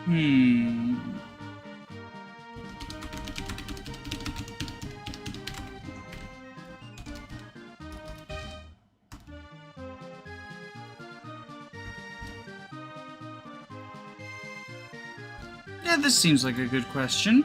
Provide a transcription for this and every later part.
Hmm. Yeah, this seems like a good question.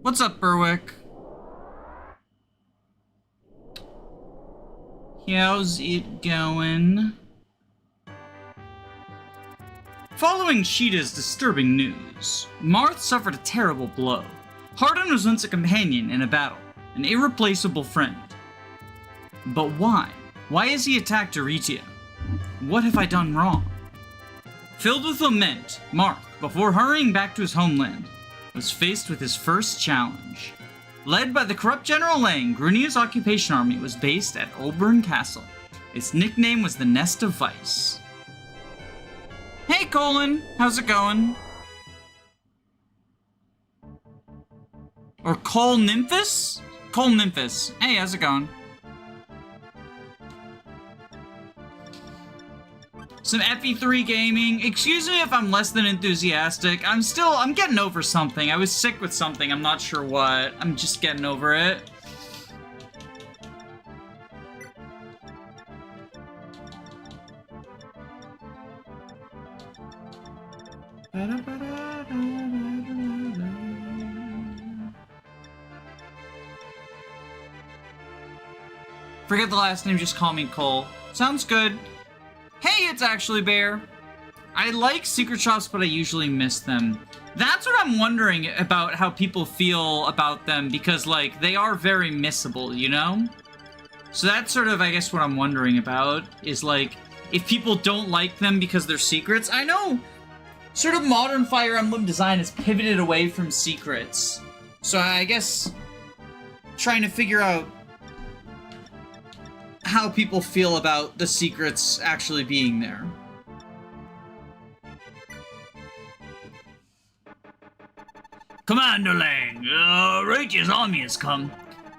What's up, Berwick? How's it going? Following Sheeta's disturbing news, Marth suffered a terrible blow. Hardin was once a companion in a battle, an irreplaceable friend. But why? Why has he attacked Aritia? What have I done wrong? Filled with lament, Marth, before hurrying back to his homeland, was faced with his first challenge. Led by the corrupt General Lang, Grunia's occupation army was based at Oldburn Castle. Its nickname was the Nest of Vice. Hey, Colin, how's it going? Or Cole Nymphus? Cole Nymphus. Hey, how's it going? Some FE3 gaming. Excuse me if I'm less than enthusiastic. I'm getting over something. I was sick with something. I'm not sure what. I'm just getting over it. Forget the last name, just call me Cole. Sounds good. Hey, it's Actually Bear. I like secret shops, but I usually miss them. That's what I'm wondering about, how people feel about them, because, like, they are very missable, you know? So that's sort of, I guess, what I'm wondering about, is, like, if people don't like them because they're secrets. I know sort of modern Fire Emblem design has pivoted away from secrets. So I guess trying to figure out how people feel about the secrets actually being there. Commander Lang, Raija's army has come.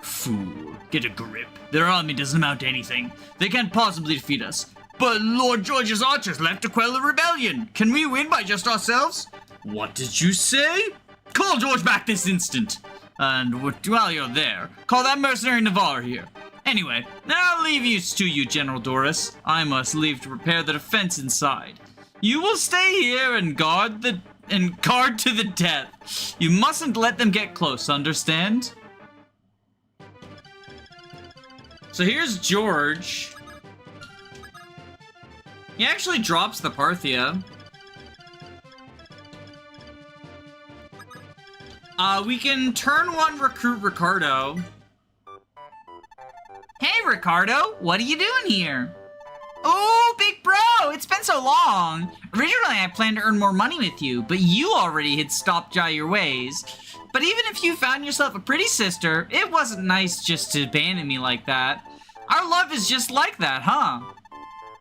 Fool, get a grip. Their army doesn't amount to anything. They can't possibly defeat us. But Lord George's archers left to quell the rebellion. Can we win by just ourselves? What did you say? Call George back this instant. And while you're there, call that mercenary Navarre here. Anyway, I'll leave you to you, General Doris. I must leave to prepare the defense inside. You will stay here and guard to the death. You mustn't let them get close, understand? So here's George. He actually drops the Parthia. We can turn one recruit Ricardo. Hey, Ricardo, what are you doing here? Oh, big bro, it's been so long. Originally, I planned to earn more money with you, but you already had stopped all your ways. But even if you found yourself a pretty sister, it wasn't nice just to abandon me like that. Our love is just like that, huh?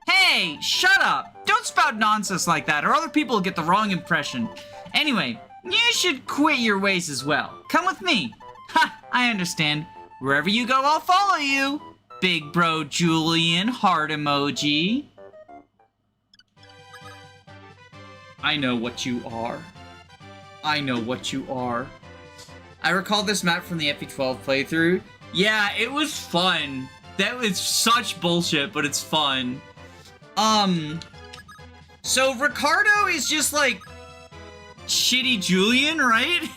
Hey, shut up. Don't spout nonsense like that, or other people will get the wrong impression. Anyway, you should quit your ways as well. Come with me. Ha, I understand. Wherever you go, I'll follow you. Big bro Julian, heart emoji. I know what you are. I know what you are. I recall this map from the FE12 playthrough. Yeah, it was fun. That was such bullshit, but it's fun. So Ricardo is just like shitty Julian, right?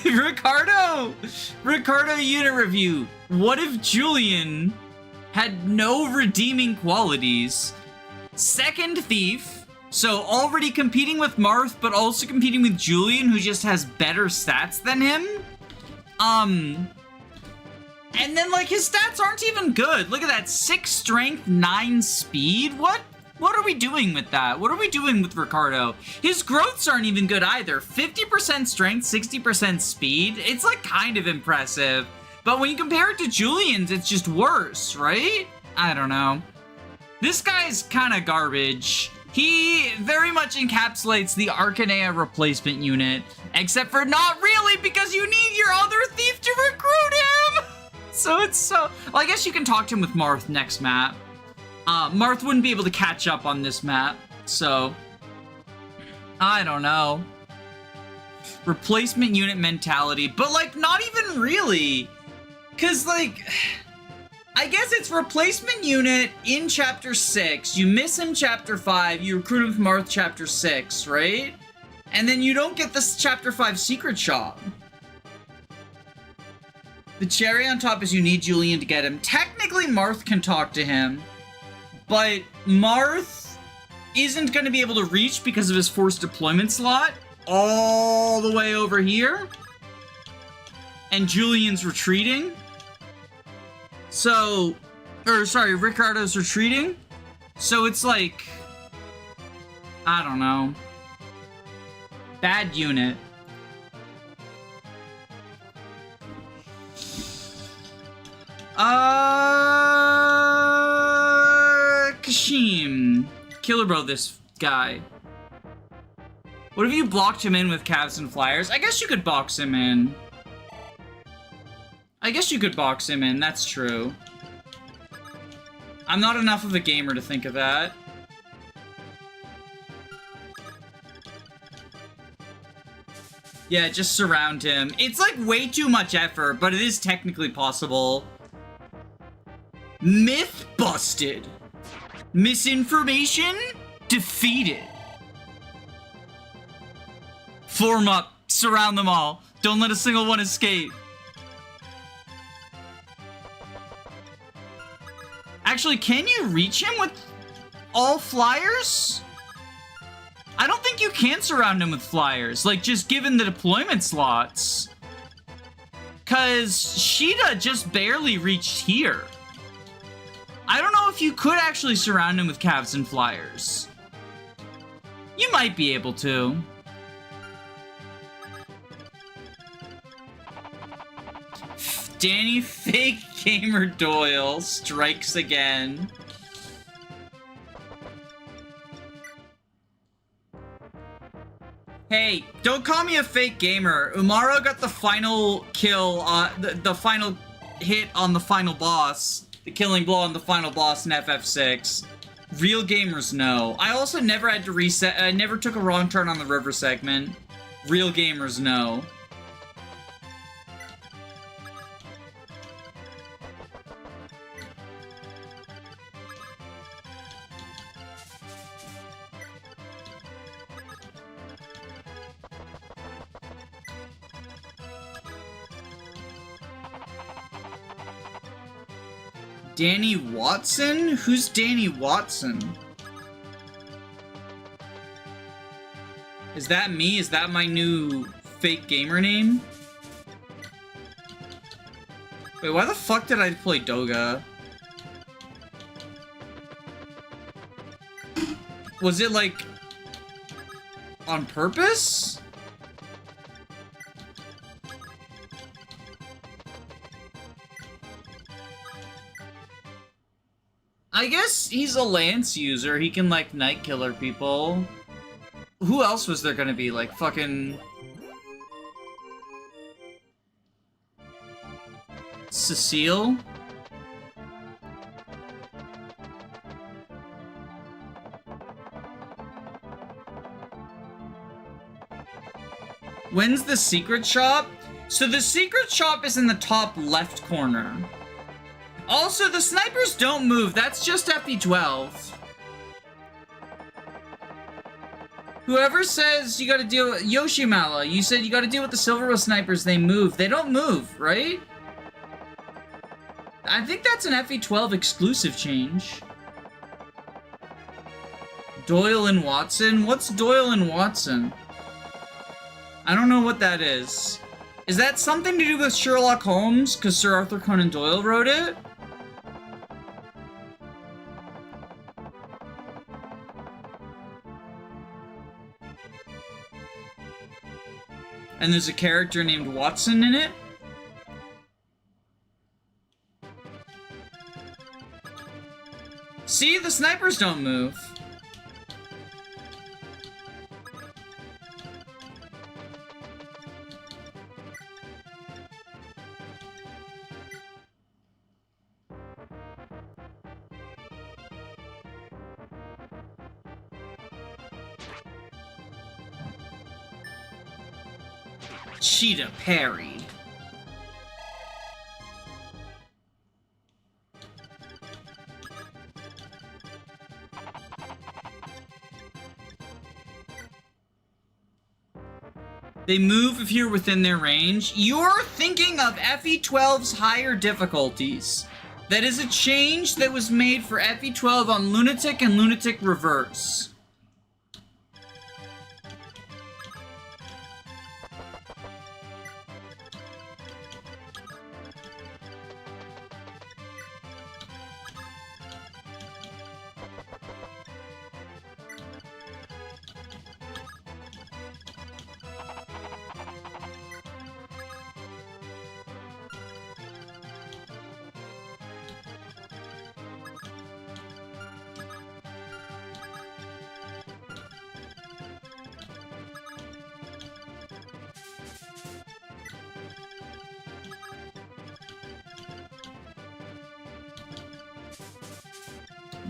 Ricardo unit review. What if Julian had no redeeming qualities? Second thief, so already competing with Marth, but also competing with Julian, who just has better stats than him? And then, like, his stats aren't even good. Look at that, 6 strength, 9 speed. What are we doing with that? What are we doing with Ricardo? His growths aren't even good either. 50% strength, 60% speed. It's, like, kind of impressive. But when you compare it to Julian's, it's just worse, right? I don't know. This guy's kind of garbage. He very much encapsulates the Arcanea replacement unit, except for not really, because you need your other thief to recruit him! So it's so... Well, I guess you can talk to him with Marth next map. Marth wouldn't be able to catch up on this map, so... I don't know. Replacement unit mentality, but, like, not even really. Because, like... I guess it's replacement unit in Chapter 6. You miss him Chapter 5. You recruit him with Marth Chapter 6, right? And then you don't get this Chapter 5 secret shop. The cherry on top is you need Julian to get him. Technically, Marth can talk to him. But Marth isn't going to be able to reach because of his forced deployment slot all the way over here. And Julian's retreating. So, Ricardo's retreating. So it's like, I don't know. Bad unit. Kashim. Killer Bro, this guy. What if you blocked him in with Cavs and Flyers? I guess you could box him in. That's true. I'm not enough of a gamer to think of that. Yeah, just surround him. It's like way too much effort, but it is technically possible. Myth busted. Misinformation defeated. Form up. Surround them all. Don't let a single one escape. Actually, can you reach him with all flyers? I don't think you can surround him with flyers, like, just given the deployment slots. Cause Sheeta just barely reached here. I don't know if you could actually surround him with Cavs and Flyers. You might be able to. Danny Fake Gamer Doyle strikes again. Hey, don't call me a fake gamer. Umaro got the final kill, the final hit on the final boss. The killing blow on the final boss in FF6. Real gamers know. I also never had to reset. I never took a wrong turn on the river segment. Real gamers know. Danny Watson? Who's Danny Watson? Is that me? Is that my new fake gamer name? Wait, why the fuck did I play Doga? Was it like on purpose? I guess he's a Lance user. He can, like, night killer people. Who else was there gonna be? Like, fucking... Cecile? When's the secret shop? So the secret shop is in the top left corner. Also, the snipers don't move. That's just FE12. Whoever says you gotta deal with... Yoshimala, you said you gotta deal with the Silverwolf snipers. They move. They don't move, right? I think that's an FE12 exclusive change. Doyle and Watson? What's Doyle and Watson? I don't know what that is. Is that something to do with Sherlock Holmes? Because Sir Arthur Conan Doyle wrote it? And there's a character named Watson in it? See, the snipers don't move. Cheetah parried. They move if you're within their range. You're thinking of FE12's higher difficulties. That is a change that was made for FE12 on Lunatic and Lunatic Reverse.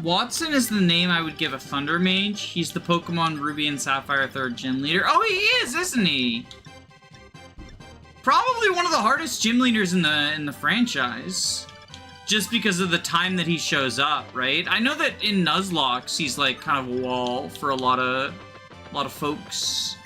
Watson is the name I would give a Thunder Mage. He's the Pokemon Ruby and Sapphire 3rd gym leader. Oh, he is, isn't he? Probably one of the hardest gym leaders in the franchise. Just because of the time that he shows up, right? I know that in Nuzlocke, he's like kind of a wall for a lot of folks.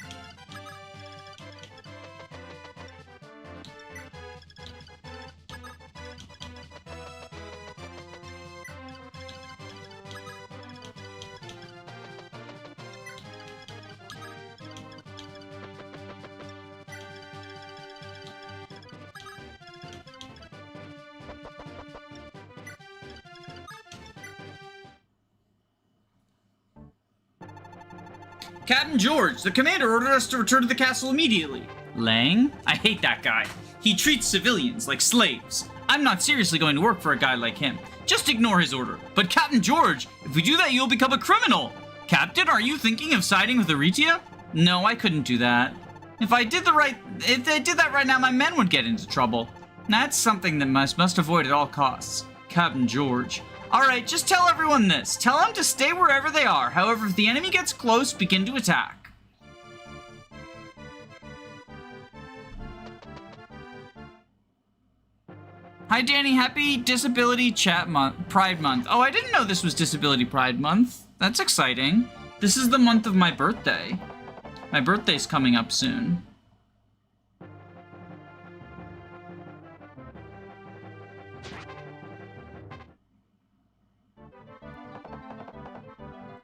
Captain George, the commander ordered us to return to the castle immediately. Lang? I hate that guy. He treats civilians like slaves. I'm not seriously going to work for a guy like him. Just ignore his order. But Captain George, if we do that, you'll become a criminal. Captain, are you thinking of siding with Aritia? No, I couldn't do that. If I did that right now, my men would get into trouble. That's something that must avoid at all costs. Captain George. Alright, just tell everyone this. Tell them to stay wherever they are. However, if the enemy gets close, begin to attack. Hi, Danny. Happy Disability Pride Month. Oh, I didn't know this was Disability Pride Month. That's exciting. This is the month of my birthday. My birthday's coming up soon.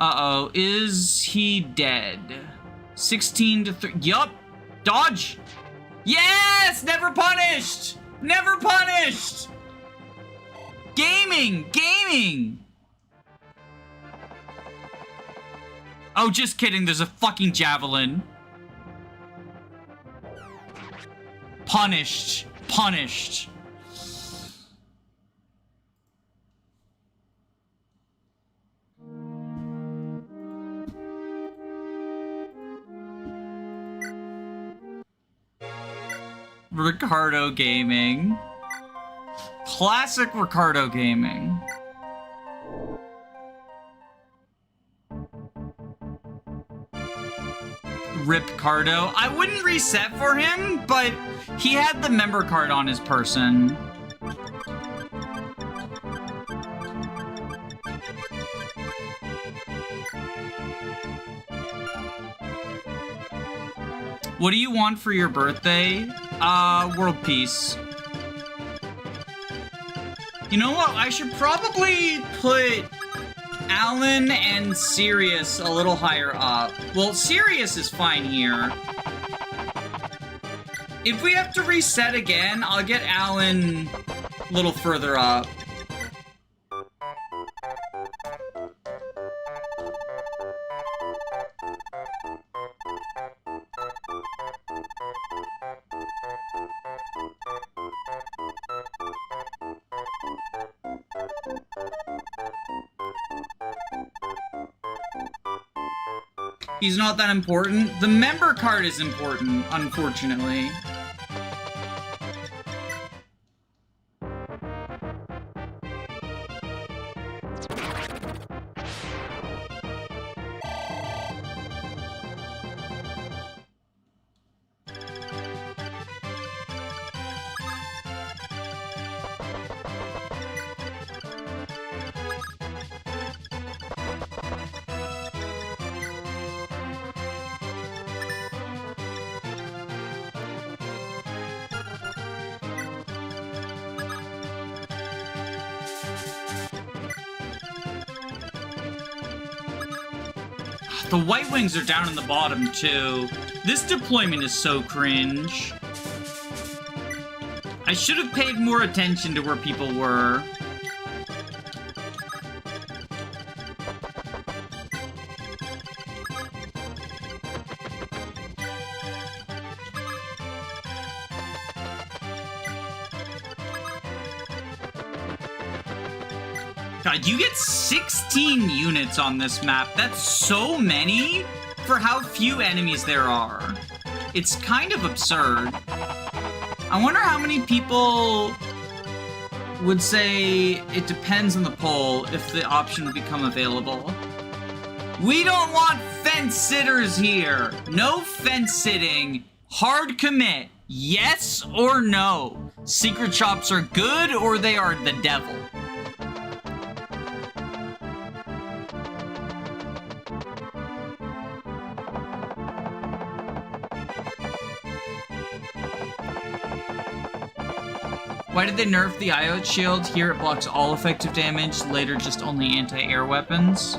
Uh-oh, is he dead? 16 to 3. Yup! Dodge! Yes! Never punished! Never punished! Gaming! Gaming! Oh, just kidding. There's a fucking javelin. Punished. Punished. Ricardo Gaming. Classic Ricardo Gaming. Rip Cardo. I wouldn't reset for him, but he had the member card on his person. What do you want for your birthday? World peace. You know what? I should probably put Alan and Sirius a little higher up. Well, Sirius is fine here. If we have to reset again, I'll get Alan a little further up. He's not that important. The member card is important, unfortunately. The White Wings are down in the bottom, too. This deployment is so cringe. I should have paid more attention to where people were. God, you get 16 units on this map. That's so many for how few enemies there are. It's kind of absurd. I wonder how many people would say it depends on the poll if the option would become available. We don't want fence sitters here. No fence sitting. Hard commit. Yes or no. Secret shops are good or they are the devil. Why did they nerf the IO shield? Here it blocks all effective damage, later just only anti-air weapons.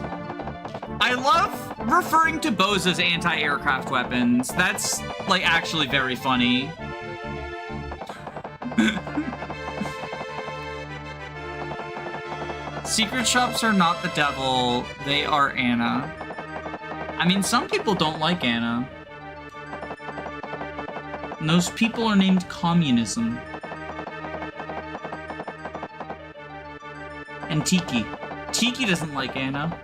I love referring to bows as anti-aircraft weapons. That's, like, actually very funny. Secret shops are not the devil, they are Anna. I mean, some people don't like Anna. And those people are named Communism. And Tiki. Tiki doesn't like Anna.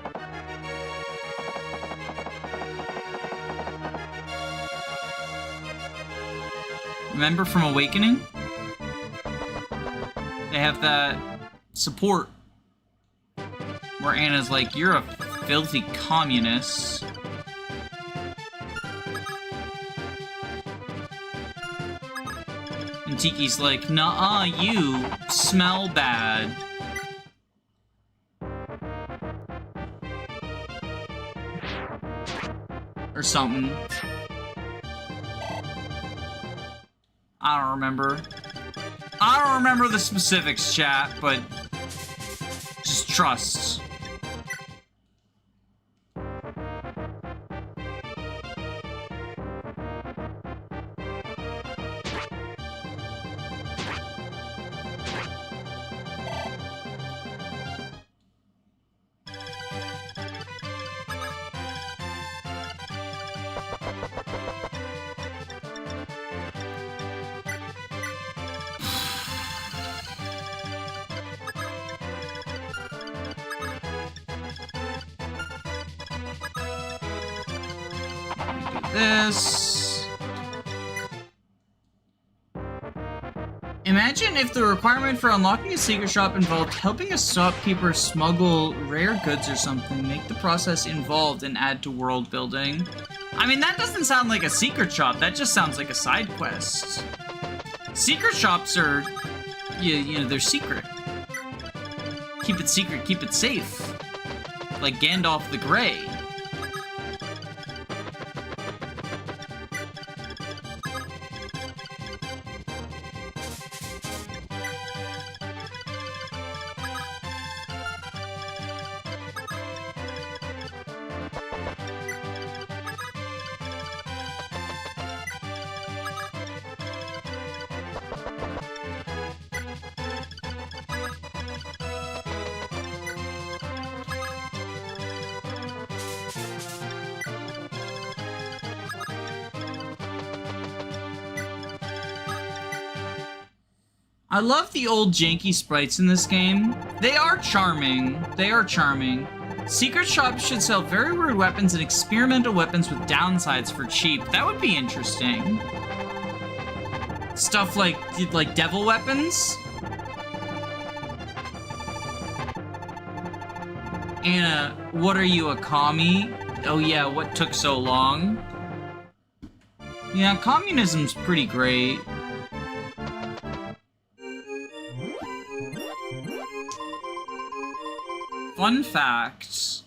Remember from Awakening? They have that support where Anna's like, you're a filthy communist. And Tiki's like, nuh-uh, you smell bad. Or something. I don't remember. I don't remember the specifics, chat, but just trust. This. Imagine if the requirement for unlocking a secret shop involved helping a shopkeeper smuggle rare goods or something. Make the process involved and add to world building. I mean, that doesn't sound like a secret shop. That just sounds like a side quest. Secret shops are, you know, they're secret. Keep it secret, keep it safe. Like Gandalf the Grey. I love the old janky sprites in this game. They are charming. They are charming. Secret shops should sell very weird weapons and experimental weapons with downsides for cheap. That would be interesting. Stuff like devil weapons? Anna, what are you, a commie? Oh yeah, what took so long? Yeah, communism's pretty great. Fun facts.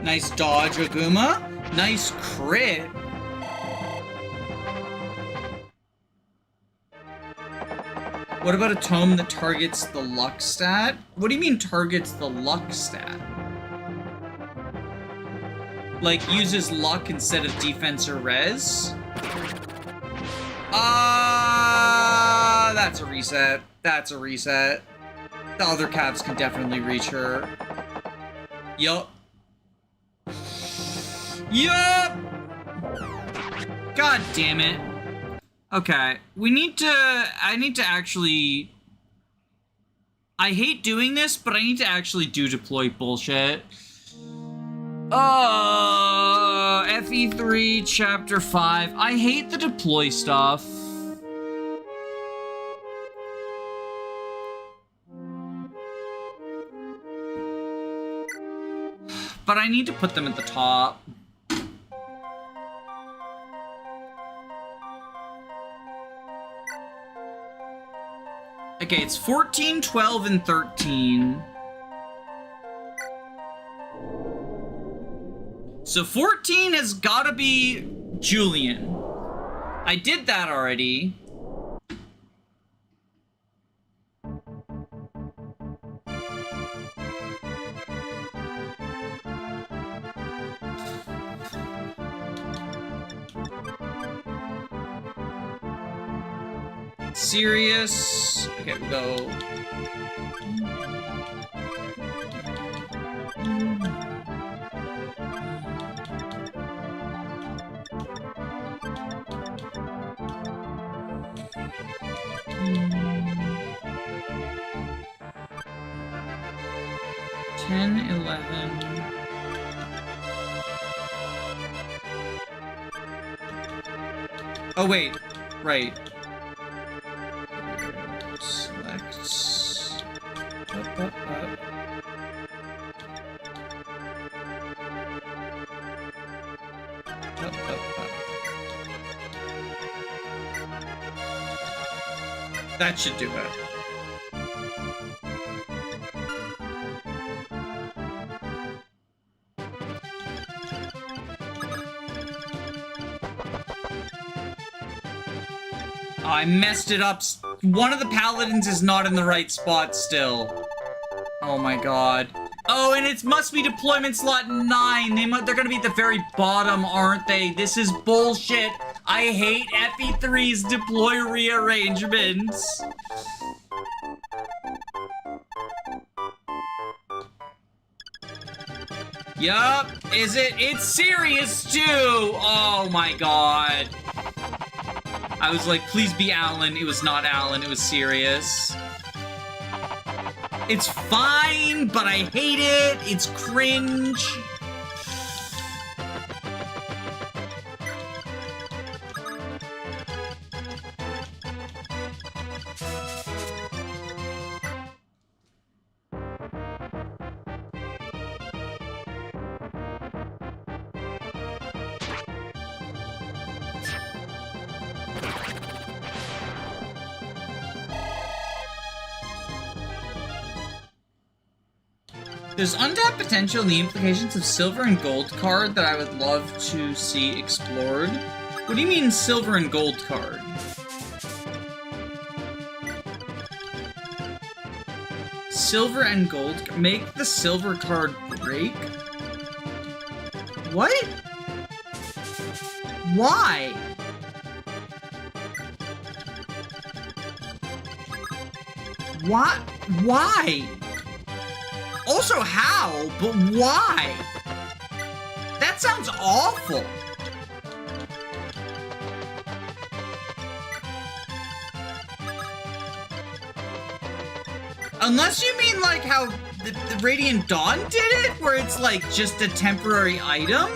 Nice dodge, Aguma. Nice crit. What about a tome that targets the luck stat? What do you mean targets the luck stat? Like uses luck instead of defense or res? That's a reset. That's a reset. The other calves can definitely reach her. Yup. Yup! God damn it. Okay, I need to actually... I hate doing this, but I need to actually do deploy bullshit. FE3 Chapter 5. I hate the deploy stuff. But I need to put them at the top. Okay, it's 14, 12, and 13. So 14 has gotta be Julian. I did that already. Sirius. Okay, we go. Ten, 11. Oh wait, right. That should do it. Oh, I messed it up. One of the paladins is not in the right spot still. Oh my god. Oh, and it must be deployment slot 9. They're gonna be at the very bottom, aren't they? This is bullshit. I hate FE3's deploy rearrangements. Yup. Is it? It's Sirius too. Oh my god. I was like, please be Alan. It was not Alan. It was Sirius. It's fine, but I hate it. It's cringe. There's untapped potential in the implications of silver and gold card that I would love to see explored. What do you mean silver and gold card? Silver and gold. Make the silver card break? What? Why? What? Why? Also, how? But why? That sounds awful. Unless you mean like how the Radiant Dawn did it, where it's like just a temporary item?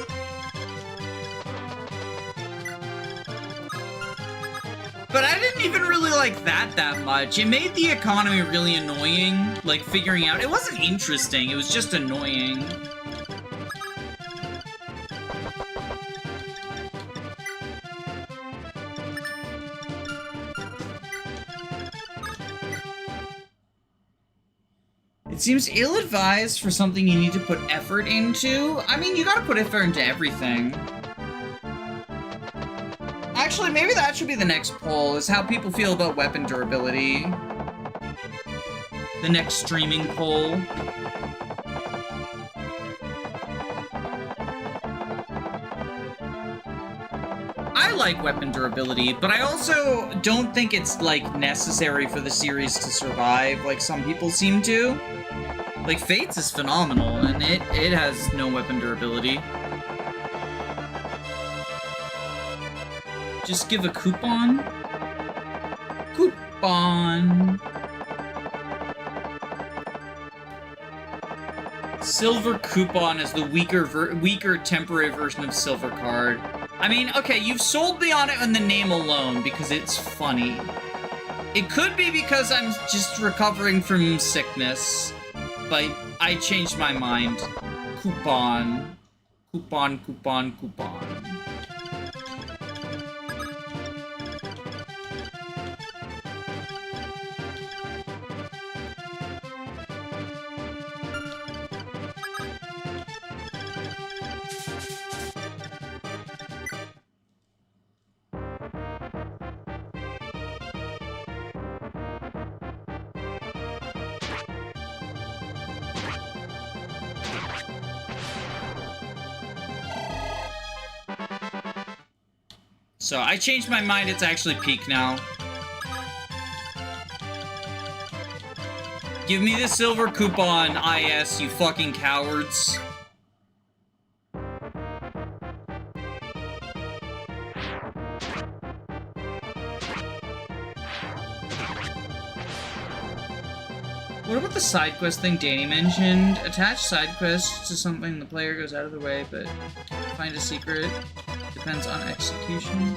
But I didn't even really like that much. It made the economy really annoying, like figuring out. It wasn't interesting, it was just annoying. It seems ill-advised for something you need to put effort into. I mean, you gotta put effort into everything. Actually, maybe that should be the next poll, is how people feel about weapon durability. The next streaming poll. I like weapon durability, but I also don't think it's, like, necessary for the series to survive, like some people seem to. Like, Fates is phenomenal, and it has no weapon durability. Just give a coupon? Coupon. Silver coupon is the weaker temporary version of silver card. I mean, okay, you've sold me on it in the name alone because it's funny. It could be because I'm just recovering from sickness, but I changed my mind. Coupon. Coupon, coupon, coupon. So, I changed my mind, it's actually peak now. Give me the silver coupon, IS, you fucking cowards. What about the side quest thing Danny mentioned? Attach side quests to something the player goes out of the way, but find a secret. Depends on execution.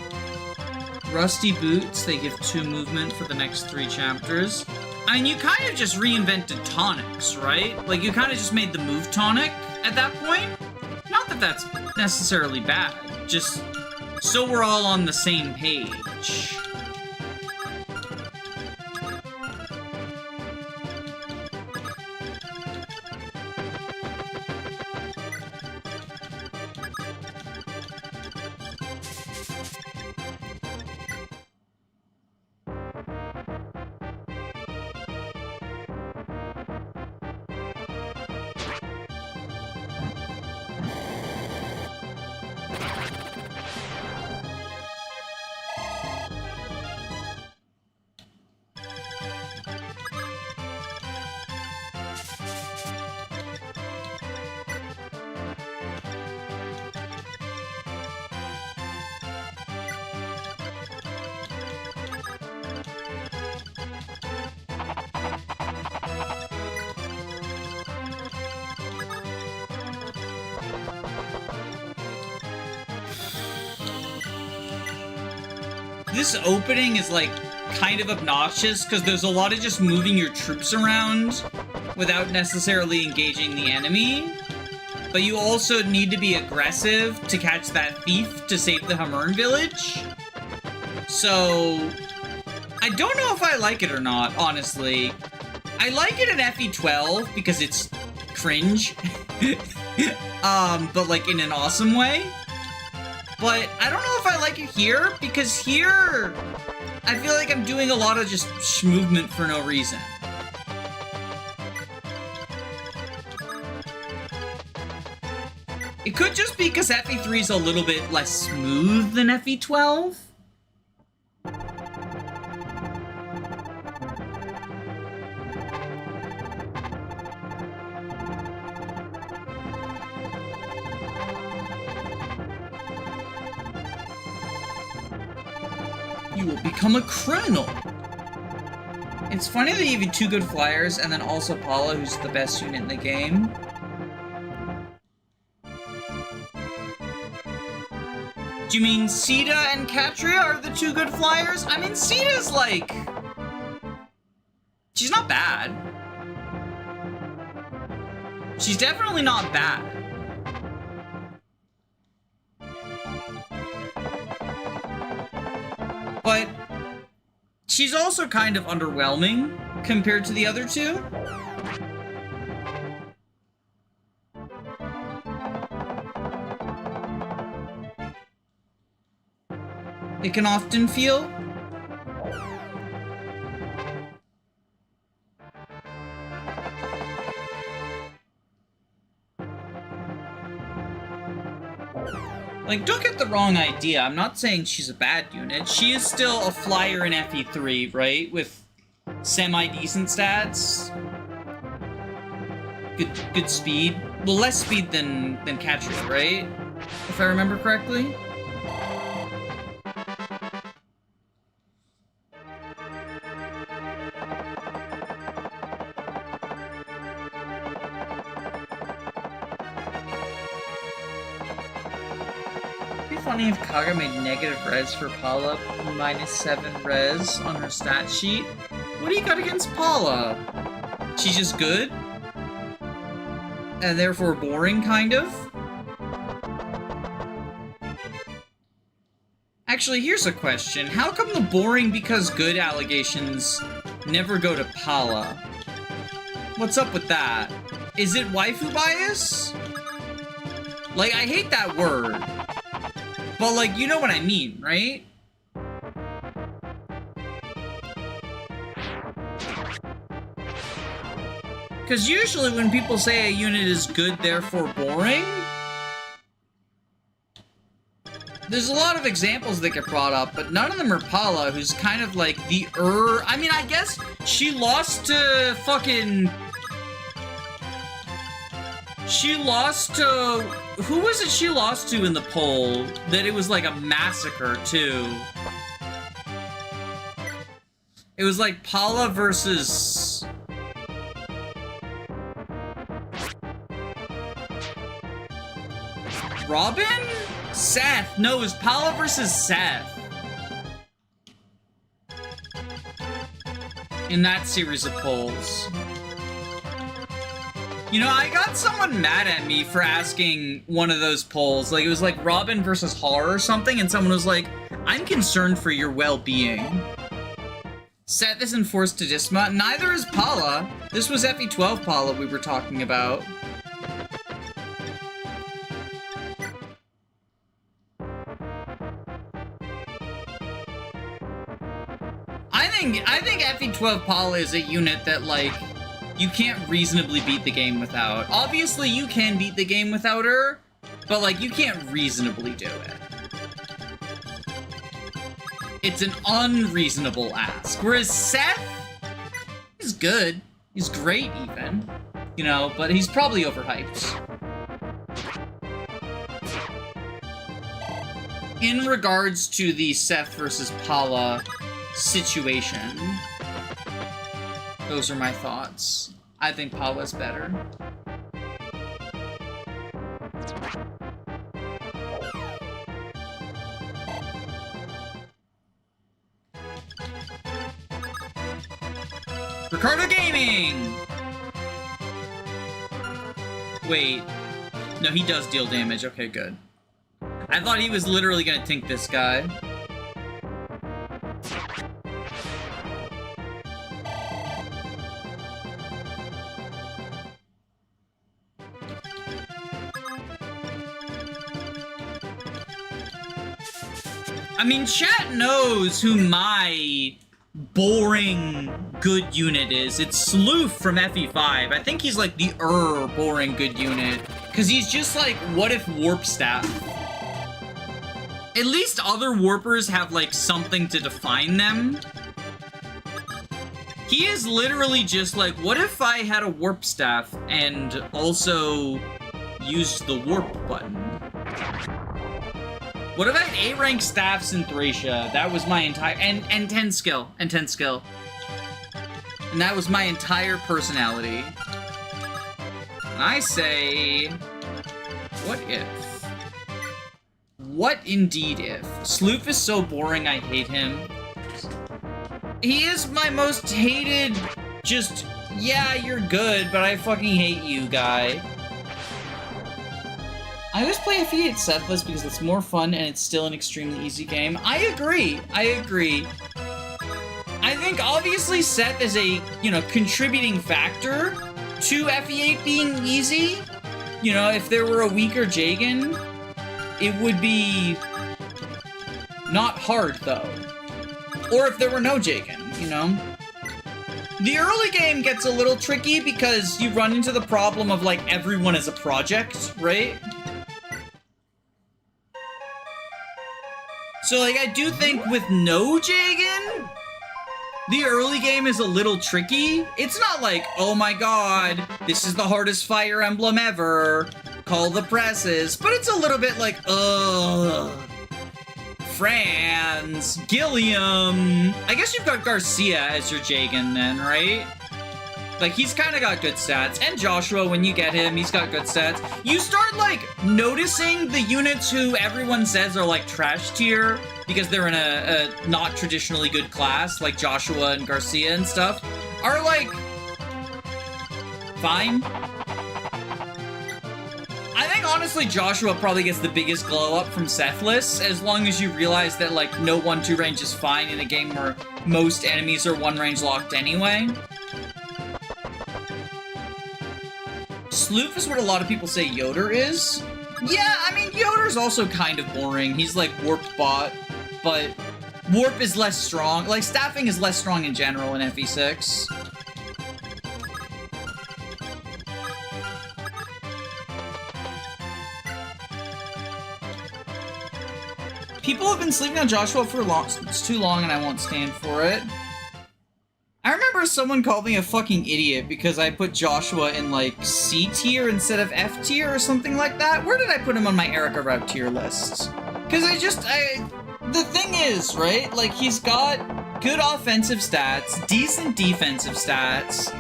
Rusty Boots, they give 2 movement for the next 3 chapters. I mean, you kind of just reinvented tonics, right? Like, you kind of just made the move tonic at that point. Not that that's necessarily bad, just so we're all on the same page. This opening is, like, kind of obnoxious, because there's a lot of just moving your troops around without necessarily engaging the enemy. But you also need to be aggressive to catch that thief to save the Hamurn village. So, I don't know if I like it or not, honestly. I like it in FE12 because it's cringe. But, like, in an awesome way. But I don't know if I like it here, because here, I feel like I'm doing a lot of just movement for no reason. It could just be because FE3 is a little bit less smooth than FE12. You will become a criminal. It's funny that you have two good flyers and then also Paula, who's the best unit in the game. Do you mean Sita and Katria are the two good flyers? I mean, Sita's like... she's not bad. She's definitely not bad. But she's also kind of underwhelming compared to the other two. It can often feel. Like, don't get the wrong idea. I'm not saying she's a bad unit. She is still a flyer in FE3, right? With semi-decent stats. Good speed. Well, less speed than Katria, right? If I remember correctly. Funny if Kaga made negative res for Paula, -7 res on her stat sheet. What do you got against Paula? She's just good? And therefore boring, kind of? Actually, here's a question. How come the boring because good allegations never go to Paula? What's up with that? Is it waifu bias? Like, I hate that word. But, like, you know what I mean, right? Because usually when people say a unit is good, therefore boring, there's a lot of examples that get brought up, but none of them are Paula, who's kind of like the I mean, I guess she lost to fucking... She lost to... Who was it she lost to in the poll? That it was like a massacre, too. It was like Paula versus... Robin? Seth. No, it was Paula versus Seth. In that series of polls. You know, I got someone mad at me for asking one of those polls. Like, it was like Robin versus Har or something, and someone was like, I'm concerned for your well-being. Seth isn't forced to Disma. Neither is Paula. This was FE12 Paula we were talking about. I think FE12 Paula is a unit that, like, you can't reasonably beat the game without. Obviously, you can beat the game without her, but, like, you can't reasonably do it. It's an unreasonable ask. Whereas Seth, he's good. He's great, even. You know, but he's probably overhyped. In regards to the Seth versus Paula situation, those are my thoughts. I think Paula's better. Ricardo Gaming! Wait. No, he does deal damage. Okay, good. I thought he was literally gonna tink this guy. I mean, chat knows who my boring good unit is. It's Sloof from FE5. I think he's like the boring good unit. Because he's just like, what if Warp Staff? At least other Warpers have like something to define them. He is literally just like, what if I had a Warp Staff and also used the Warp button? What if I had 8 rank staffs in Thracia? That was my entire, and 10 skill, and 10 skill. And that was my entire personality. And I say, what if? What indeed if? Sloof is so boring, I hate him. He is my most hated, just, yeah, you're good, but I fucking hate you guy. I always play FE8 Sethless because it's more fun and it's still an extremely easy game. I agree. I think obviously Seth is a, you know, contributing factor to FE8 being easy. You know, if there were a weaker Jagan, it would be not hard though. Or if there were no Jagan, you know? The early game gets a little tricky because you run into the problem of like everyone as a project, right? So, like, I do think with no Jagan, the early game is a little tricky. It's not like, oh my god, this is the hardest Fire Emblem ever, call the presses. But it's a little bit like, ugh. Franz, Gilliam. I guess you've got Garcia as your Jagan then, right? Like, he's kind of got good stats. And Joshua, when you get him, he's got good stats. You start, like, noticing the units who everyone says are, like, trash tier because they're in a not traditionally good class, like Joshua and Garcia and stuff, are, like, fine. I think, honestly, Joshua probably gets the biggest glow-up from Sethless, as long as you realize that, like, no 1-2 range is fine in a game where most enemies are 1-range locked anyway. Sloof is what a lot of people say Yoder is. Yeah, I mean, Yoder's also kind of boring. He's like Warped Bot, but Warp is less strong. Like, staffing is less strong in general in FE6. People have been sleeping on Joshua for long. It's too long and I won't stand for it. I remember someone called me a fucking idiot because I put Joshua in, like, C tier instead of F tier or something like that. Where did I put him on my Erica route tier list? Because the thing is, right? Like, he's got good offensive stats, decent defensive stats.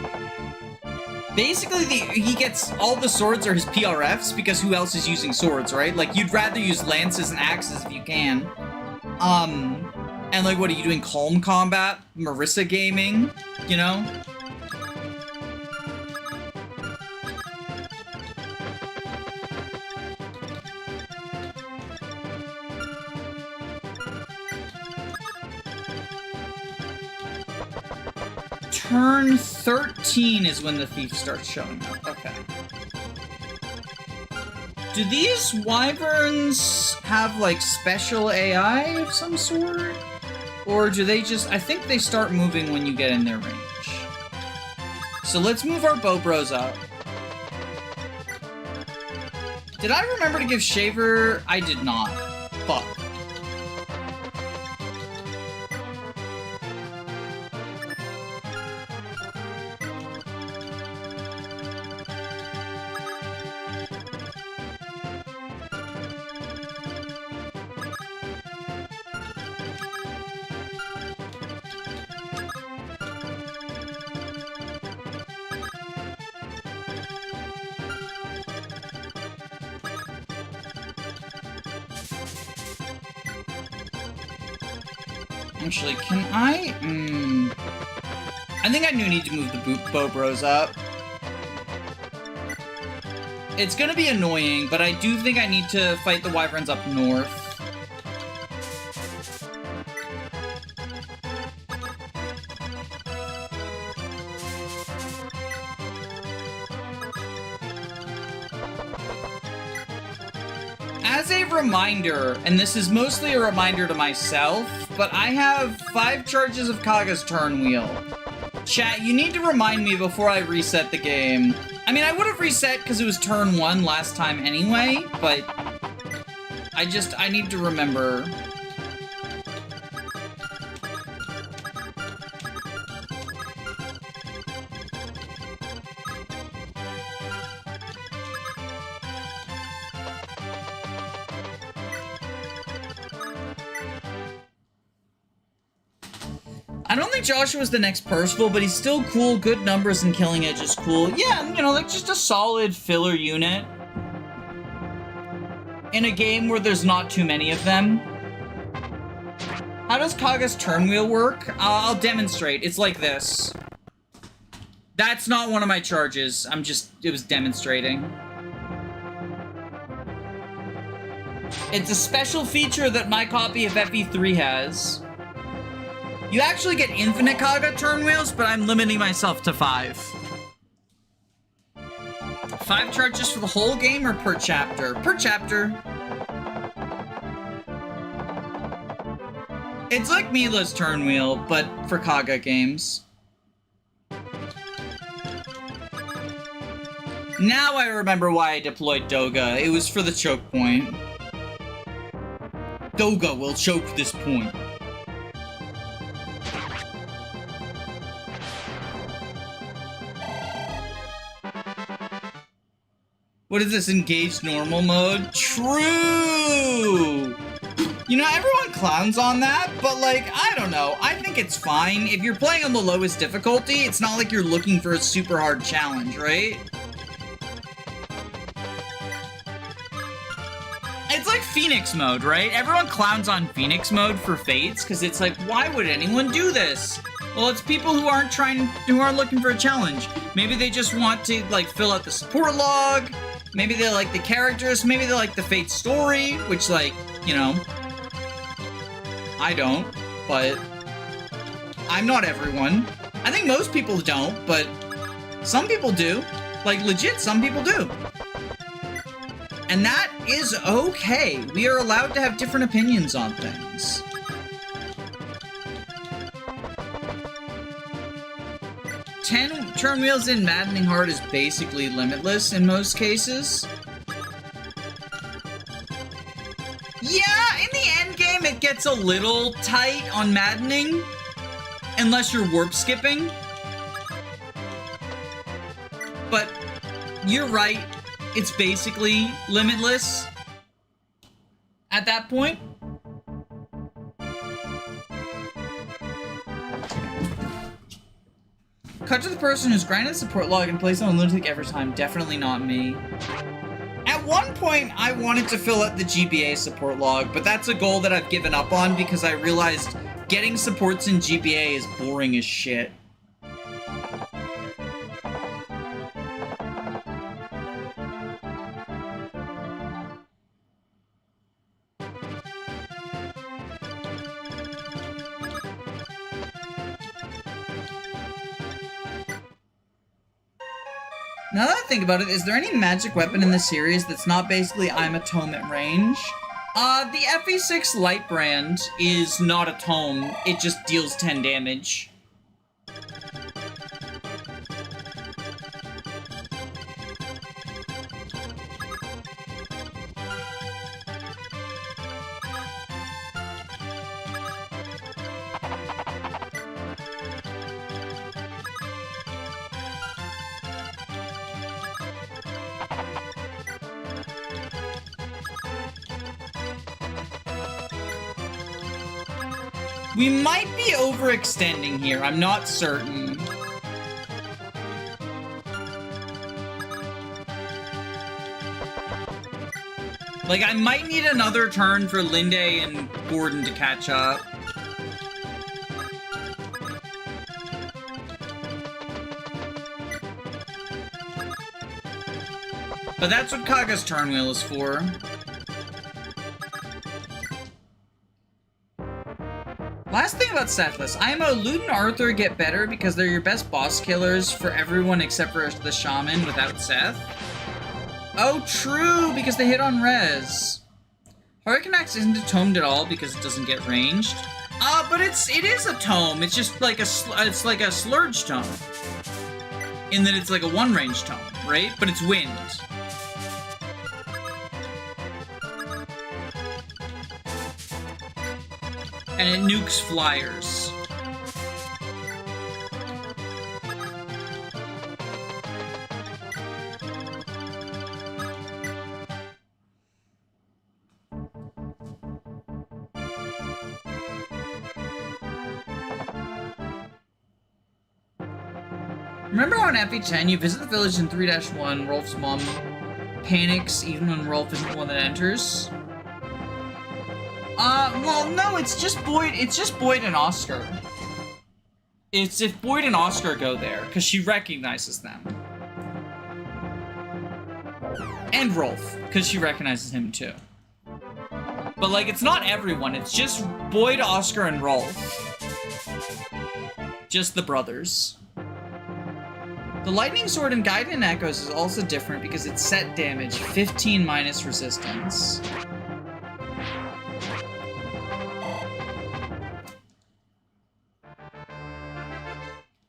Basically, he gets all the swords are his PRFs because who else is using swords, right? Like, you'd rather use lances and axes if you can. And, like, what are you doing? Calm Combat? Marissa Gaming? You know? Turn 13 is when the thief starts showing up. Okay. Do these wyverns have, like, special AI of some sort? Or do they just... I think they start moving when you get in their range. So let's move our bow bros up. Did I remember to give Shaver? I did not. Fuck. Actually, can I? I think I do need to move the bow bros up. It's gonna be annoying, but I do think I need to fight the wyverns up north. As a reminder, and this is mostly a reminder to myself, but I have 5 charges of Kaga's Turn Wheel. Chat, you need to remind me before I reset the game I mean, I would have reset because it was turn 1 last time anyway, but I need to remember. I don't think Joshua's the next Percival, but he's still cool. Good numbers and Killing Edge is cool. Yeah, you know, like just a solid filler unit. In a game where there's not too many of them. How does Kaga's turn wheel work? I'll demonstrate. It's like this. That's not one of my charges. It was demonstrating. It's a special feature that my copy of FE3 has. You actually get infinite Kaga turn wheels, but I'm limiting myself to 5. 5 charges for the whole game or per chapter? Per chapter. It's like Mila's turn wheel, but for Kaga games. Now I remember why I deployed Doga. It was for the choke point. Doga will choke this point. What is this, engaged normal mode? True! You know, everyone clowns on that, but like, I don't know. I think it's fine. If you're playing on the lowest difficulty, it's not like you're looking for a super hard challenge, right? It's like Phoenix mode, right? Everyone clowns on Phoenix mode for Fates, because it's like, why would anyone do this? Well, it's people who aren't looking for a challenge. Maybe they just want to, like, fill out the support log. Maybe they like the characters. Maybe they like the Fate story, which, like, you know, I don't, but I'm not everyone. I think most people don't, but some people do. Like, legit, some people do. And that is okay. We are allowed to have different opinions on things. Ten turn wheels in Maddening Heart is basically limitless in most cases. Yeah, in the end game it gets a little tight on Maddening, unless you're warp skipping. But you're right, it's basically limitless at that point. Cut to the person who's grinded the support log and plays on Lunatic every time. Definitely not me. At one point, I wanted to fill out the GBA support log, but that's a goal that I've given up on because I realized getting supports in GBA is boring as shit. Now that I think about it, is there any magic weapon in the series that's not basically I'm a tome at range? The FE6 Light Brand is not a tome, it just deals 10 damage. We might be overextending here, I'm not certain. Like, I might need another turn for Linde and Gordon to catch up. But that's what Kaga's turn wheel is for. Last thing about Sethless, IMO, Lute and Arthur get better because they're your best boss killers for everyone except for the Shaman without Seth. Oh, true, because they hit on res. Hurricaneaxe isn't tomed at all because it doesn't get ranged. But it is a tome. It's just like it's like a Slurge tome in that it's like a one range tome, right? But it's wind. And it nukes flyers. Remember how in FE10 you visit the village in 3-1, Rolf's mom panics even when Rolf isn't the one that enters? Well, no, it's just Boyd and Oscar. It's if Boyd and Oscar go there, because she recognizes them. And Rolf, because she recognizes him too. But, like, it's not everyone, it's just Boyd, Oscar, and Rolf. Just the brothers. The Lightning Sword in Gaiden Echoes is also different because it's set damage, 15 minus resistance.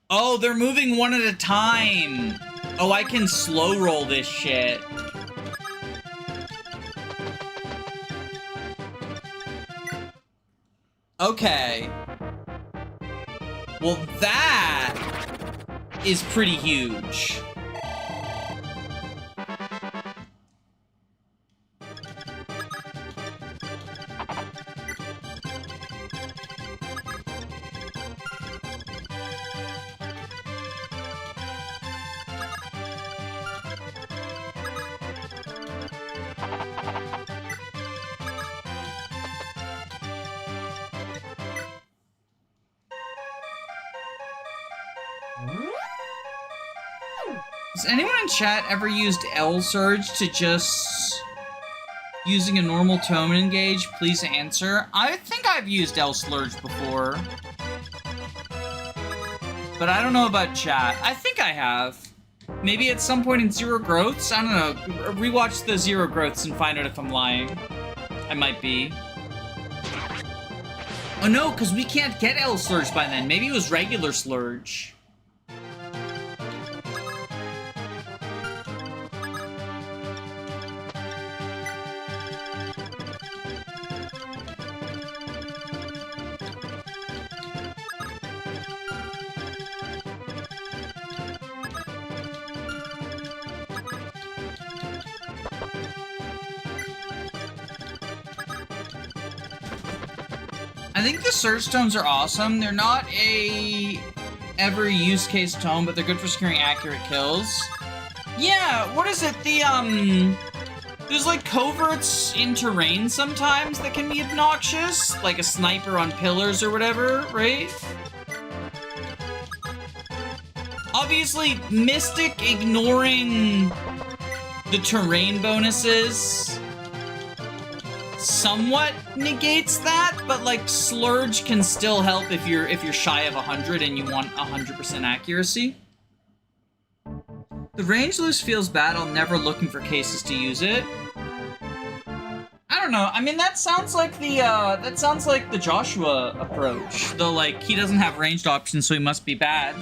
Oh, they're moving one at a time! Oh, I can slow roll this shit. Okay. Well, that is pretty huge. Has anyone in chat ever used L Surge to just using a normal tome and engage? Please answer. I think I've used L Surge before. But I don't know about chat. I think I have. Maybe at some point in Zero Growths? I don't know. Rewatch the Zero Growths and find out if I'm lying. I might be. Oh no, because we can't get L Slurge by then. Maybe it was regular Slurge. I think the Surge Tomes are awesome. They're not a every use case tome, but they're good for securing accurate kills. Yeah, what is it? There's like coverts in terrain sometimes that can be obnoxious, like a sniper on pillars or whatever, right? Obviously, Mystic ignoring the terrain bonuses somewhat negates that, but like Slurge can still help if you're shy of 100 and you want 100% accuracy. The range loose feels bad. I'll never looking for cases to use it. I don't know. I mean, that sounds like the Joshua approach. Though, like, he doesn't have ranged options, so he must be bad.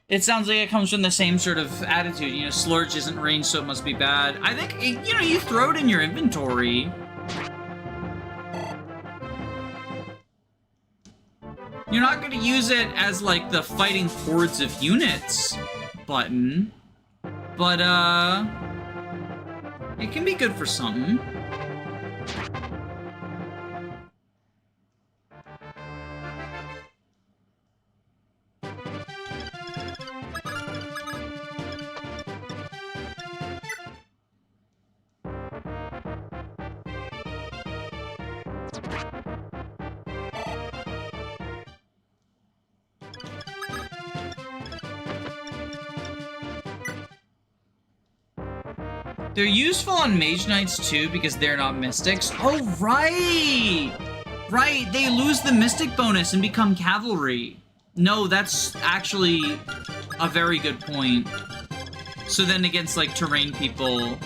It sounds like it comes from the same sort of attitude. You know, Slurge isn't ranged, so it must be bad. I think, you know, you throw it in your inventory. You're not going to use it as, like, the fighting hordes of units button. But, it can be good for something. They're useful on Mage Knights too, because they're not Mystics. Oh, right! Right, they lose the Mystic bonus and become Cavalry. No, that's actually a very good point. So then against, like, terrain people...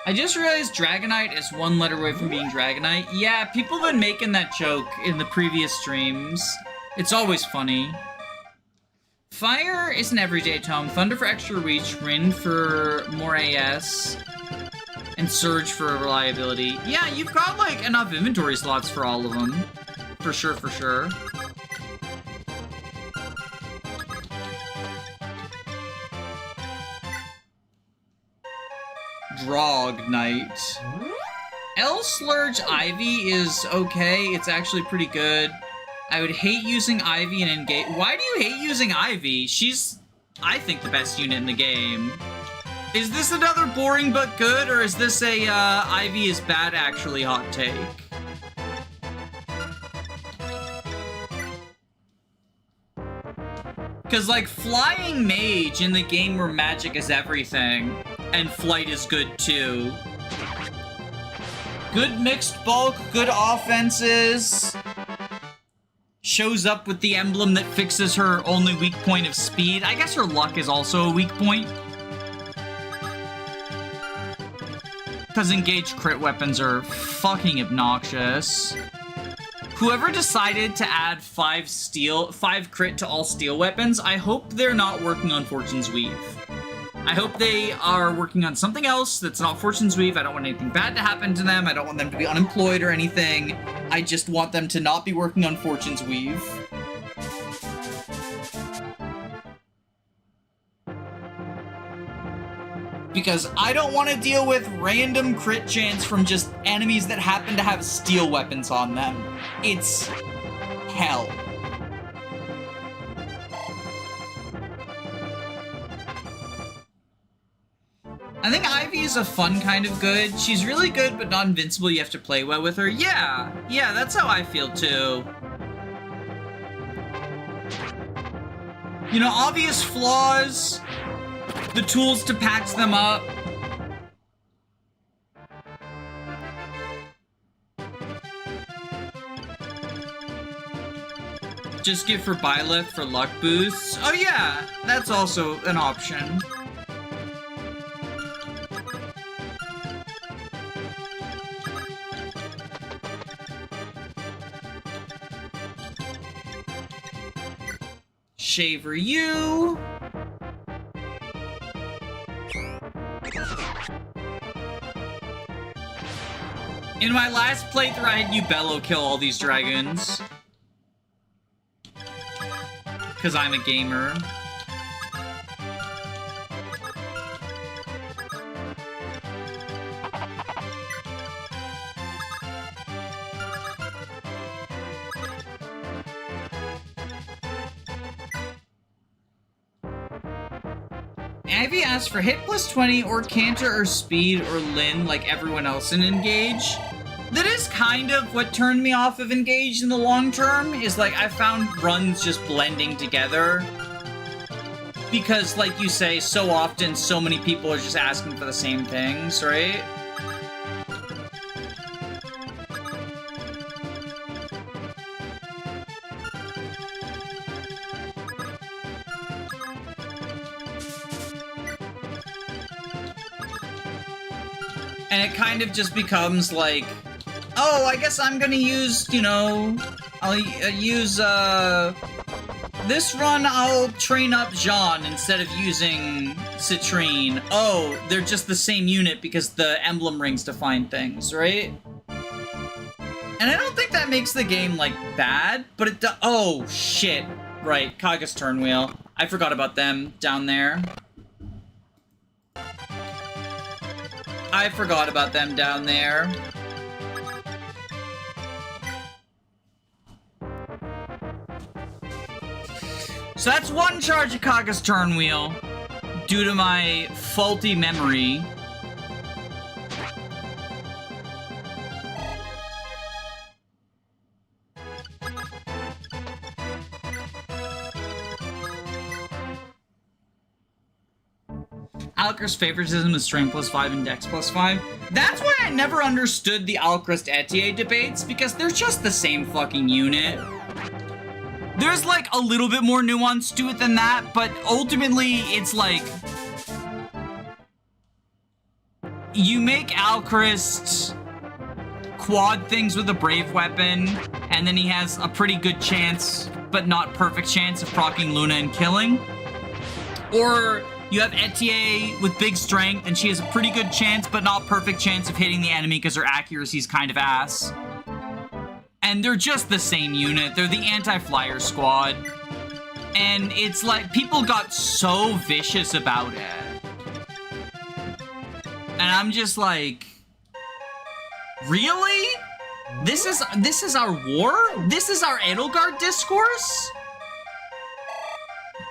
I just realized Dragonite is one letter away from being Dragonite. Yeah, people have been making that joke in the previous streams. It's always funny. Fire is an everyday tome. Thunder for extra reach. Wind for more AS. And Surge for reliability. Yeah, you've got, like, enough inventory slots for all of them. For sure, for sure. Drognite. L-Slurge Ivy is okay. It's actually pretty good. I would hate using Ivy and Engage. Why do you hate using Ivy? She's, I think, the best unit in the game. Is this another boring but good, or is this a Ivy is bad actually hot take? Because, like, Flying Mage in the game where magic is everything, and Flight is good too. Good mixed bulk, good offenses. Shows up with the emblem that fixes her only weak point of speed. I guess her luck is also a weak point. Because engaged crit weapons are fucking obnoxious. Whoever decided to add 5 crit to all steel weapons, I hope they're not working on Fortune's Weave. I hope they are working on something else that's not Fortune's Weave. I don't want anything bad to happen to them. I don't want them to be unemployed or anything. I just want them to not be working on Fortune's Weave. Because I don't want to deal with random crit chance from just enemies that happen to have steel weapons on them. It's hell. I think Ivy is a fun kind of good. She's really good, but not invincible. You have to play well with her. Yeah, that's how I feel too. You know, obvious flaws, the tools to patch them up. Just give for Byleth for luck boosts. Oh yeah, that's also an option. Shaver you. In my last playthrough, I had Ubello kill all these dragons. Because I'm a gamer. Ivy asked for hit plus 20 or Canter or Speed or Lyn like everyone else in Engage. That is kind of what turned me off of Engage in the long term, is like I found runs just blending together. Because like you say, so often so many people are just asking for the same things, right? And it kind of just becomes like, oh, I guess I'm gonna use, you know, I'll use, this run I'll train up Jean instead of using Citrine. Oh, they're just the same unit because the emblem rings define things, right? And I don't think that makes the game, like, bad, but it oh, shit. Right, Kagha's Turnwheel. I forgot about them down there. I forgot about them down there. So that's one charge of Kagha's Turnwheel, due to my faulty memory. Alcrest favoritism is strength plus 5 and dex plus 5. That's why I never understood the Alcrest Etier debates, because they're just the same fucking unit. There's like a little bit more nuance to it than that, but ultimately it's like, you make Alchrist quad things with a brave weapon, and then he has a pretty good chance, but not perfect chance, of proccing Luna and killing. Or you have Etier with big strength, and she has a pretty good chance, but not perfect chance of hitting the enemy because her accuracy is kind of ass. And they're just the same unit. They're the anti-flyer squad. And it's like, people got so vicious about it. And I'm just like, really? This is our war? This is our Edelgard discourse?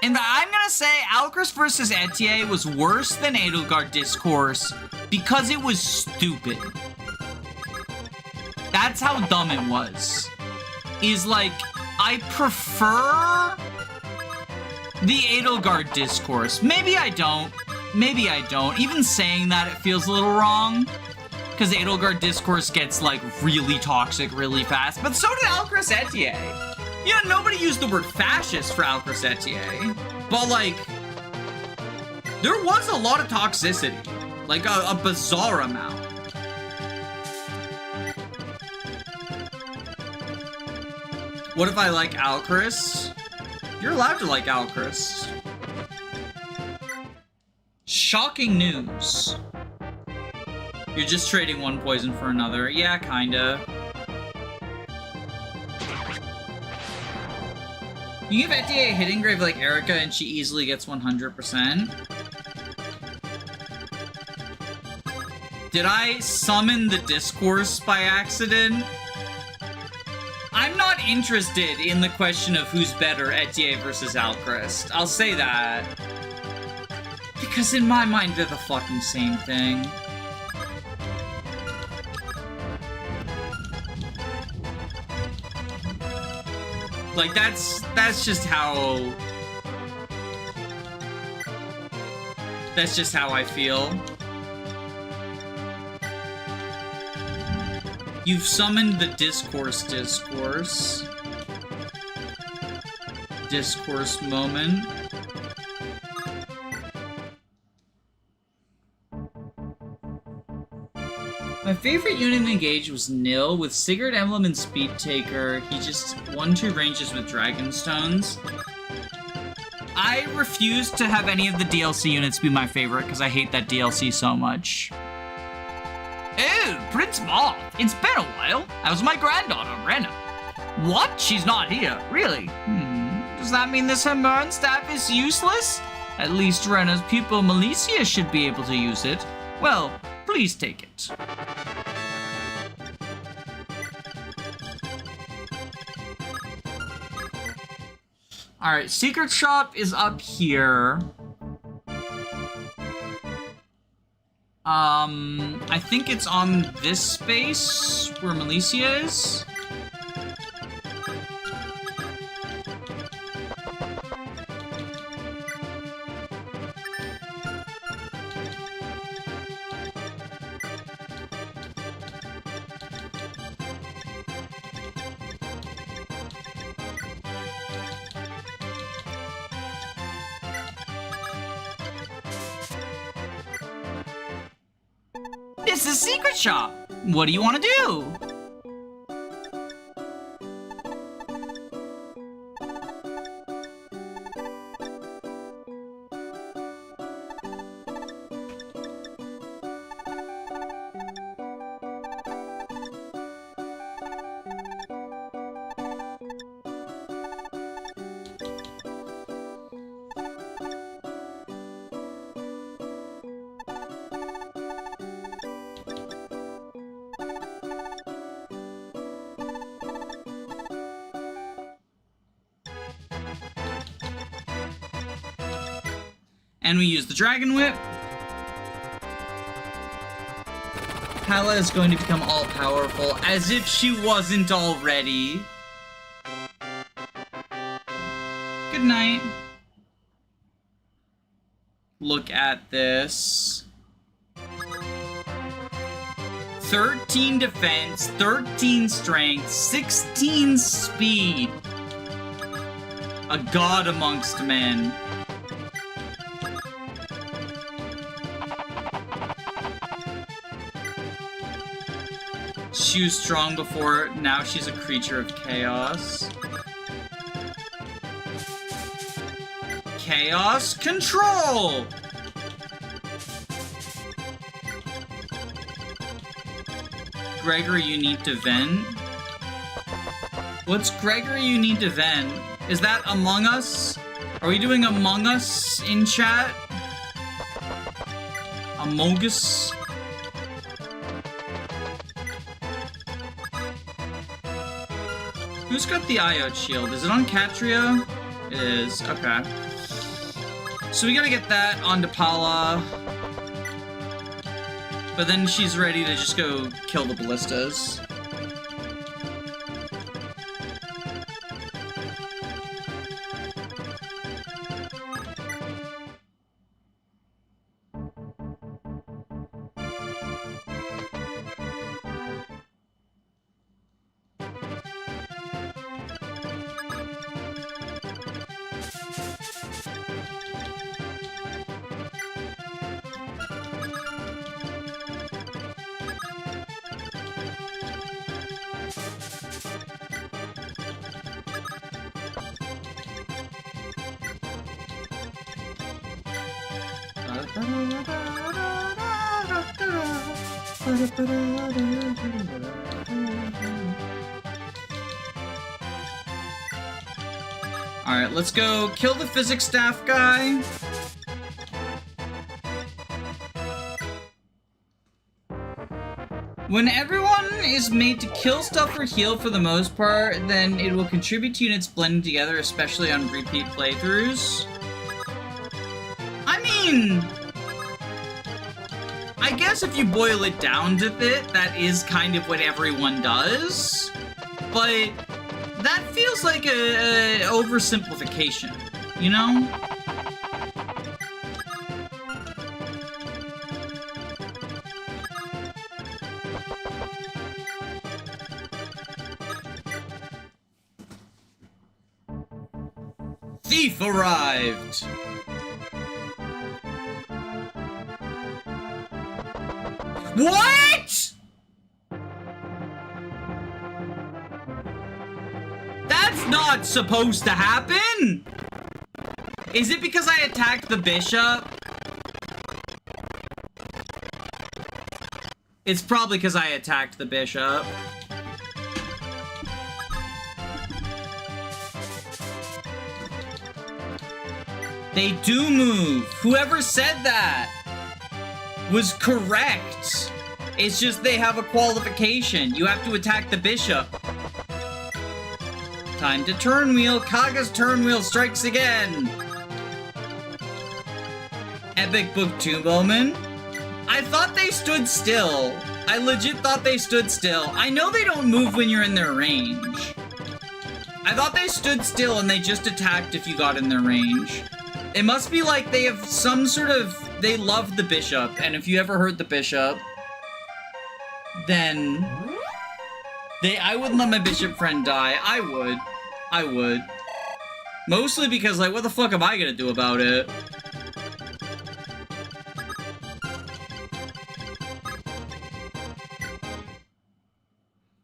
And I'm gonna say Alchrist versus Etier was worse than Edelgard discourse because it was stupid. That's how dumb it was. Is like, I prefer the Edelgard discourse. Maybe I don't. Maybe I don't. Even saying that, it feels a little wrong. Because Edelgard discourse gets, like, really toxic really fast. But so did Alchrist Etier. You know, nobody used the word fascist for Alchrist Etier. But, like, there was a lot of toxicity. Like, a bizarre amount. What if I like Alchrist? You're allowed to like Alchrist. Shocking news. You're just trading one poison for another. Yeah, kinda. You give Etier a hitting grave like Erica and she easily gets 100%. Did I summon the discourse by accident? I'm not interested in the question of who's better, Etier versus Alchrist. I'll say that. Because in my mind, they're the fucking same thing. Like, that's just how... That's just how I feel. You've summoned the discourse. Discourse moment. My favorite unit in Engage was Nil. With Sigurd, Emblem, and Speed Taker, he just 1-2 ranges with Dragonstones. I refuse to have any of the DLC units be my favorite because I hate that DLC so much. Oh, Prince Moth. It's been a while. How's my granddaughter, Rena? What? She's not here. Really? Does that mean this Hammer'n staff is useless? At least Rena's pupil Malicia should be able to use it. Well, please take it. Alright, Secret Shop is up here. I think it's on this space where Malicia is. It's the Secret Shop! What do you want to do? And we use the Dragon Whip. Hala is going to become all-powerful, as if she wasn't already. Good night. Look at this. 13 defense, 13 strength, 16 speed. A god amongst men. She was strong before, now she's a creature of chaos. Chaos control! Gregory, you need to vent? What's Gregory, you need to vent? Is that Among Us? Are we doing Among Us in chat? Among Us? Who's got the Iot shield? Is it on Catria? It is. Okay. So we gotta get that onto Pala. But then she's ready to just go kill the ballistas. Alright, let's go kill the physics staff guy. When everyone is made to kill stuff or heal for the most part, then it will contribute to units blending together, especially on repeat playthroughs. I mean, I guess if you boil it down to it, that is kind of what everyone does. But that feels like a oversimplification, you know? Thief arrived! What?! That's not supposed to happen! Is it because I attacked the bishop? It's probably because I attacked the bishop. They do move. Whoever said that was correct. It's just they have a qualification. You have to attack the bishop. Time to turn wheel. Kaga's turn wheel strikes again. Epic Book 2 moment. I thought they stood still. I legit thought they stood still. I know they don't move when you're in their range. I thought they stood still and they just attacked if you got in their range. It must be like they have some sort of... They love the bishop, and if you ever hurt the bishop, then... I wouldn't let my bishop friend die. I would. I would. Mostly because, like, what the fuck am I gonna do about it?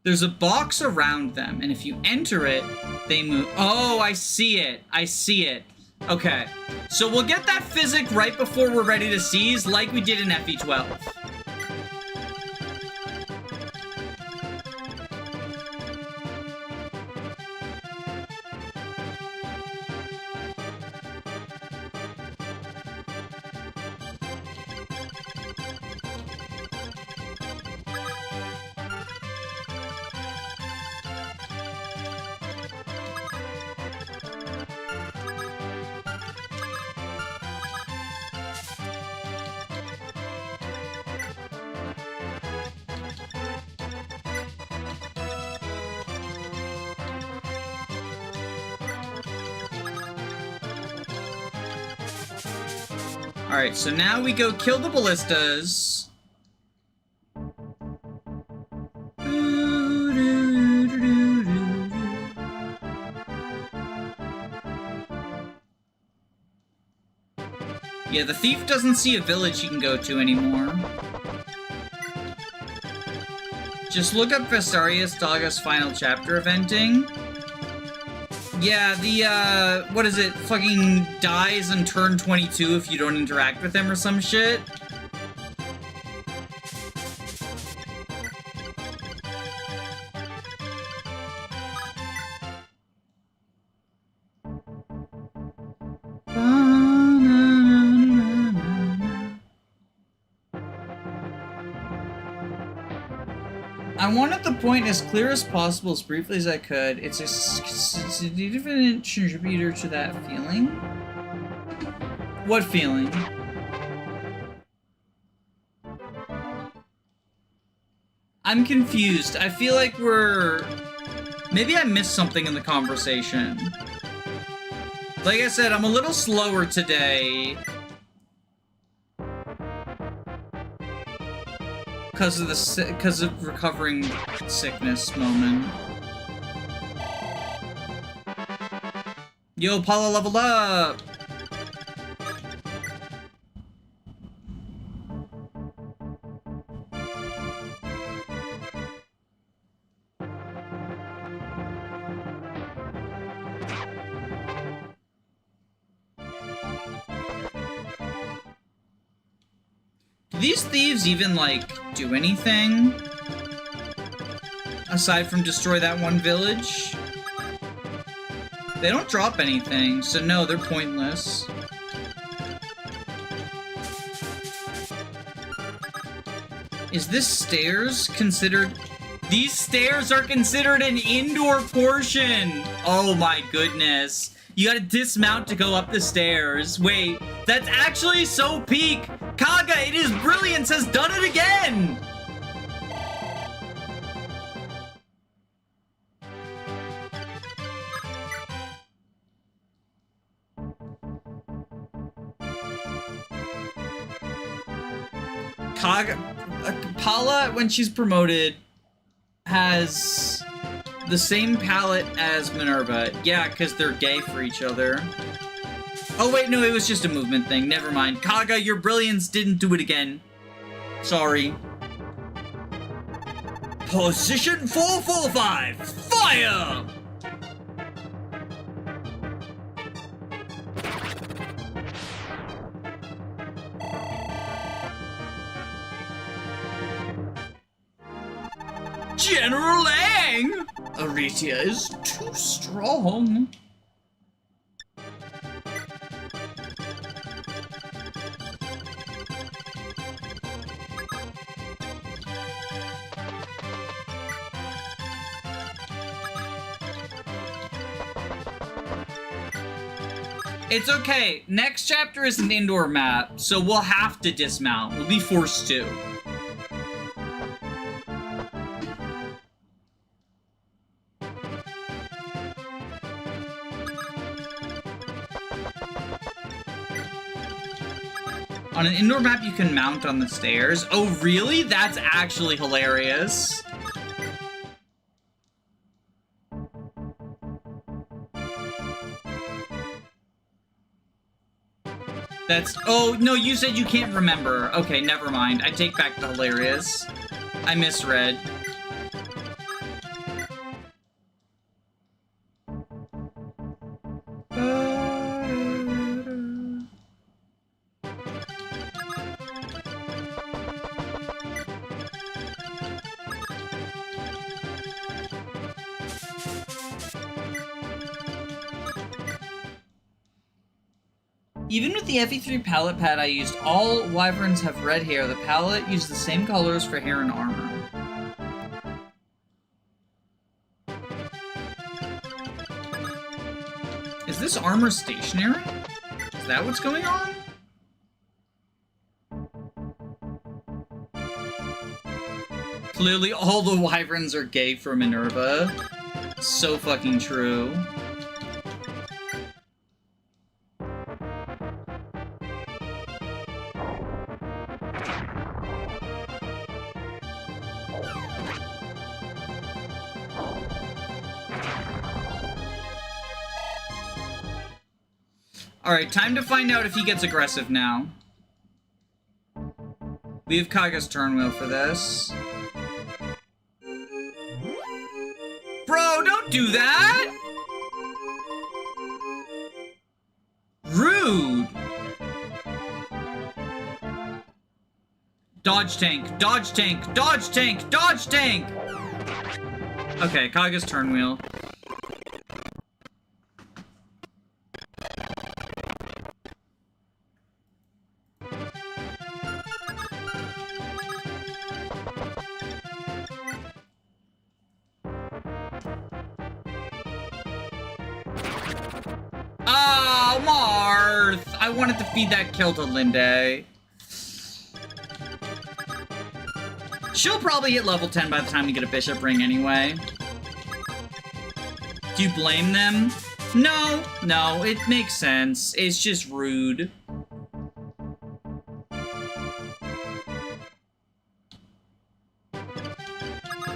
There's a box around them, and if you enter it, they move. Oh, I see it. I see it. Okay, so we'll get that physic right before we're ready to seize, like we did in FE12. Alright, so now we go kill the ballistas. Yeah, the thief doesn't see a village he can go to anymore. Just look up Vestarius Daga's final chapter eventing. Yeah, the, what is it? Fucking dies on turn 22 if you don't interact with him or some shit. I wanted the point as clear as possible, as briefly as I could. It's a significant contributor to that feeling. What feeling? I'm confused. I feel like we're... Maybe I missed something in the conversation. Like I said, I'm a little slower today. Because of recovering sickness moment. Yo, Paula leveled up! Do these thieves even, like, do anything? Aside from destroy that one village? They don't drop anything, so no, they're pointless. Is this stairs considered... These stairs are considered an indoor portion! Oh my goodness. You gotta dismount to go up the stairs. Wait, that's actually so peak! Kaga, it is brilliance has done it again! Kaga... Paula, when she's promoted, has the same palette as Minerva. Yeah, because they're gay for each other. Oh wait, no, it was just a movement thing. Never mind. Kaga, your brilliance didn't do it again. Sorry. Position 445! Fire! General Lang! Aritia is too strong. It's okay. Next chapter is an indoor map, so we'll have to dismount. We'll be forced to. On an indoor map, you can mount on the stairs. Oh, really? That's actually hilarious. That's... Oh, no, you said you can't remember. Okay, never mind. I take back the hilarious. I misread. Even with the FE3 palette pad I used, all wyverns have red hair. The palette used the same colors for hair and armor. Is this armor stationary? Is that what's going on? Clearly all the wyverns are gay for Minerva. So fucking true. Alright, time to find out if he gets aggressive now. We have Kaga's turn wheel for this. do that! Rude! Dodge tank, dodge tank, dodge tank, dodge tank! Okay, Kaga's turn wheel. Oh, Marth! I wanted to feed that kill to Linde. She'll probably hit level 10 by the time we get a bishop ring anyway. Do you blame them? No, it makes sense. It's just rude.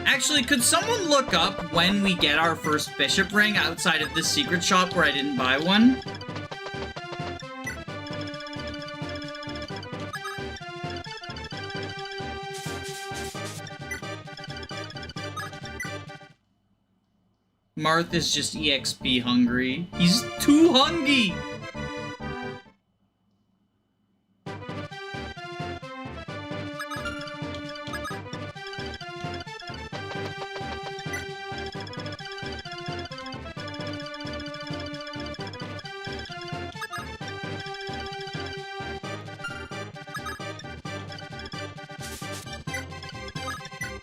Actually, could someone look up when we get our first bishop ring outside of this secret shop where I didn't buy one? Marth is just EXP hungry. He's too hungry!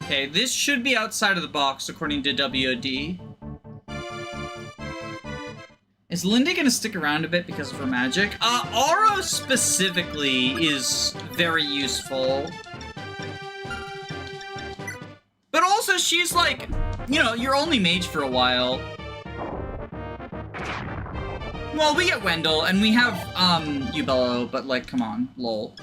Okay, this should be outside of the box according to WOD. Is Linde gonna stick around a bit because of her magic? Aro specifically is very useful. But also, she's like, you know, your only mage for a while. Well, we get Wendell, and we have, Ubello, but like, come on, lol.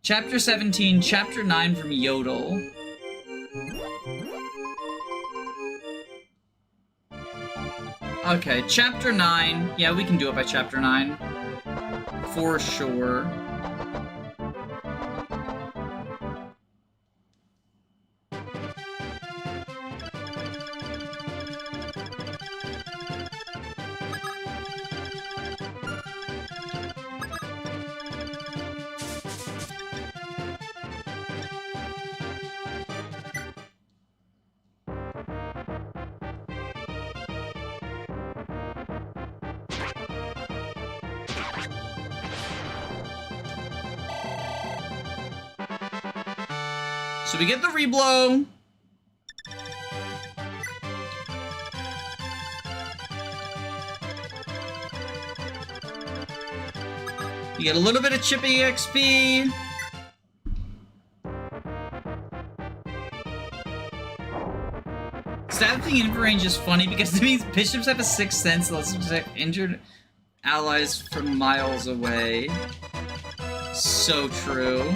Chapter 17, Chapter 9 from Yodel. Okay, Chapter 9. Yeah, we can do it by Chapter 9. For sure. So we get the reblow. You get a little bit of chippy XP. Stabbing in range is funny because it means bishops have a sixth sense that lets them detect injured allies from miles away. So true.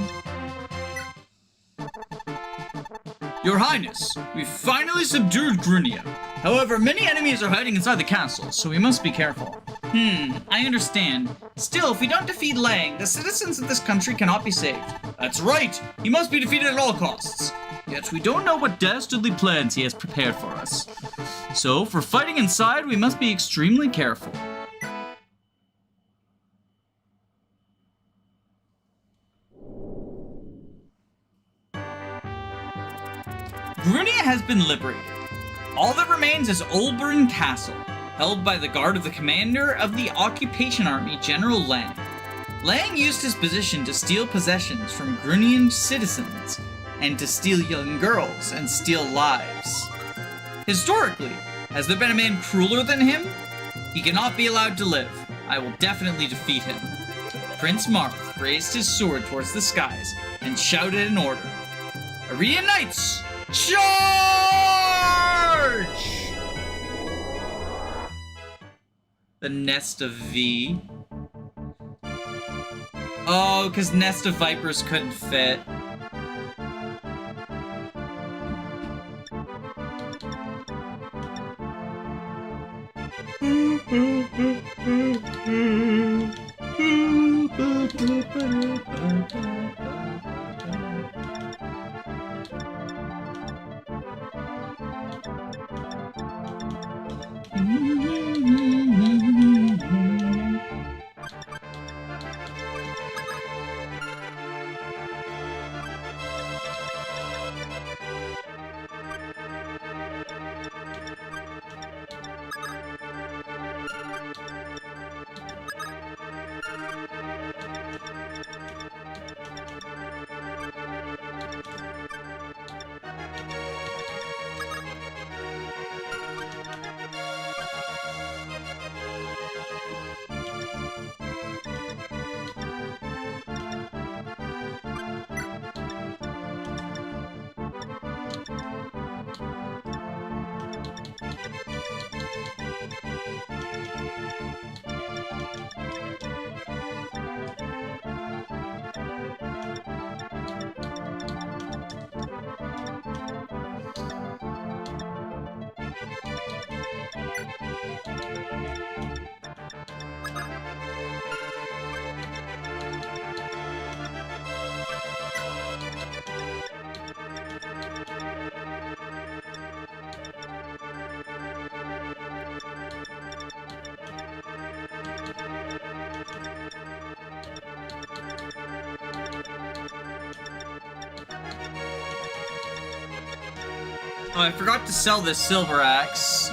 Your Highness, we finally subdued Grunia. However, many enemies are hiding inside the castle, so we must be careful. I understand. Still, if we don't defeat Lang, the citizens of this country cannot be saved. That's right! He must be defeated at all costs. Yet we don't know what dastardly plans he has prepared for us. So, for fighting inside, we must be extremely careful. Grunia has been liberated. All that remains is Oldburn Castle, held by the guard of the commander of the Occupation Army, General Lang. Lang used his position to steal possessions from Grunian citizens, and to steal young girls and steal lives. Historically, has there been a man crueler than him? He cannot be allowed to live. I will definitely defeat him. Prince Marth raised his sword towards the skies and shouted an order. Aria Knights! Charge! The Nest of V. Oh, because Nest of Vipers couldn't fit. Oh, I forgot to sell this silver axe.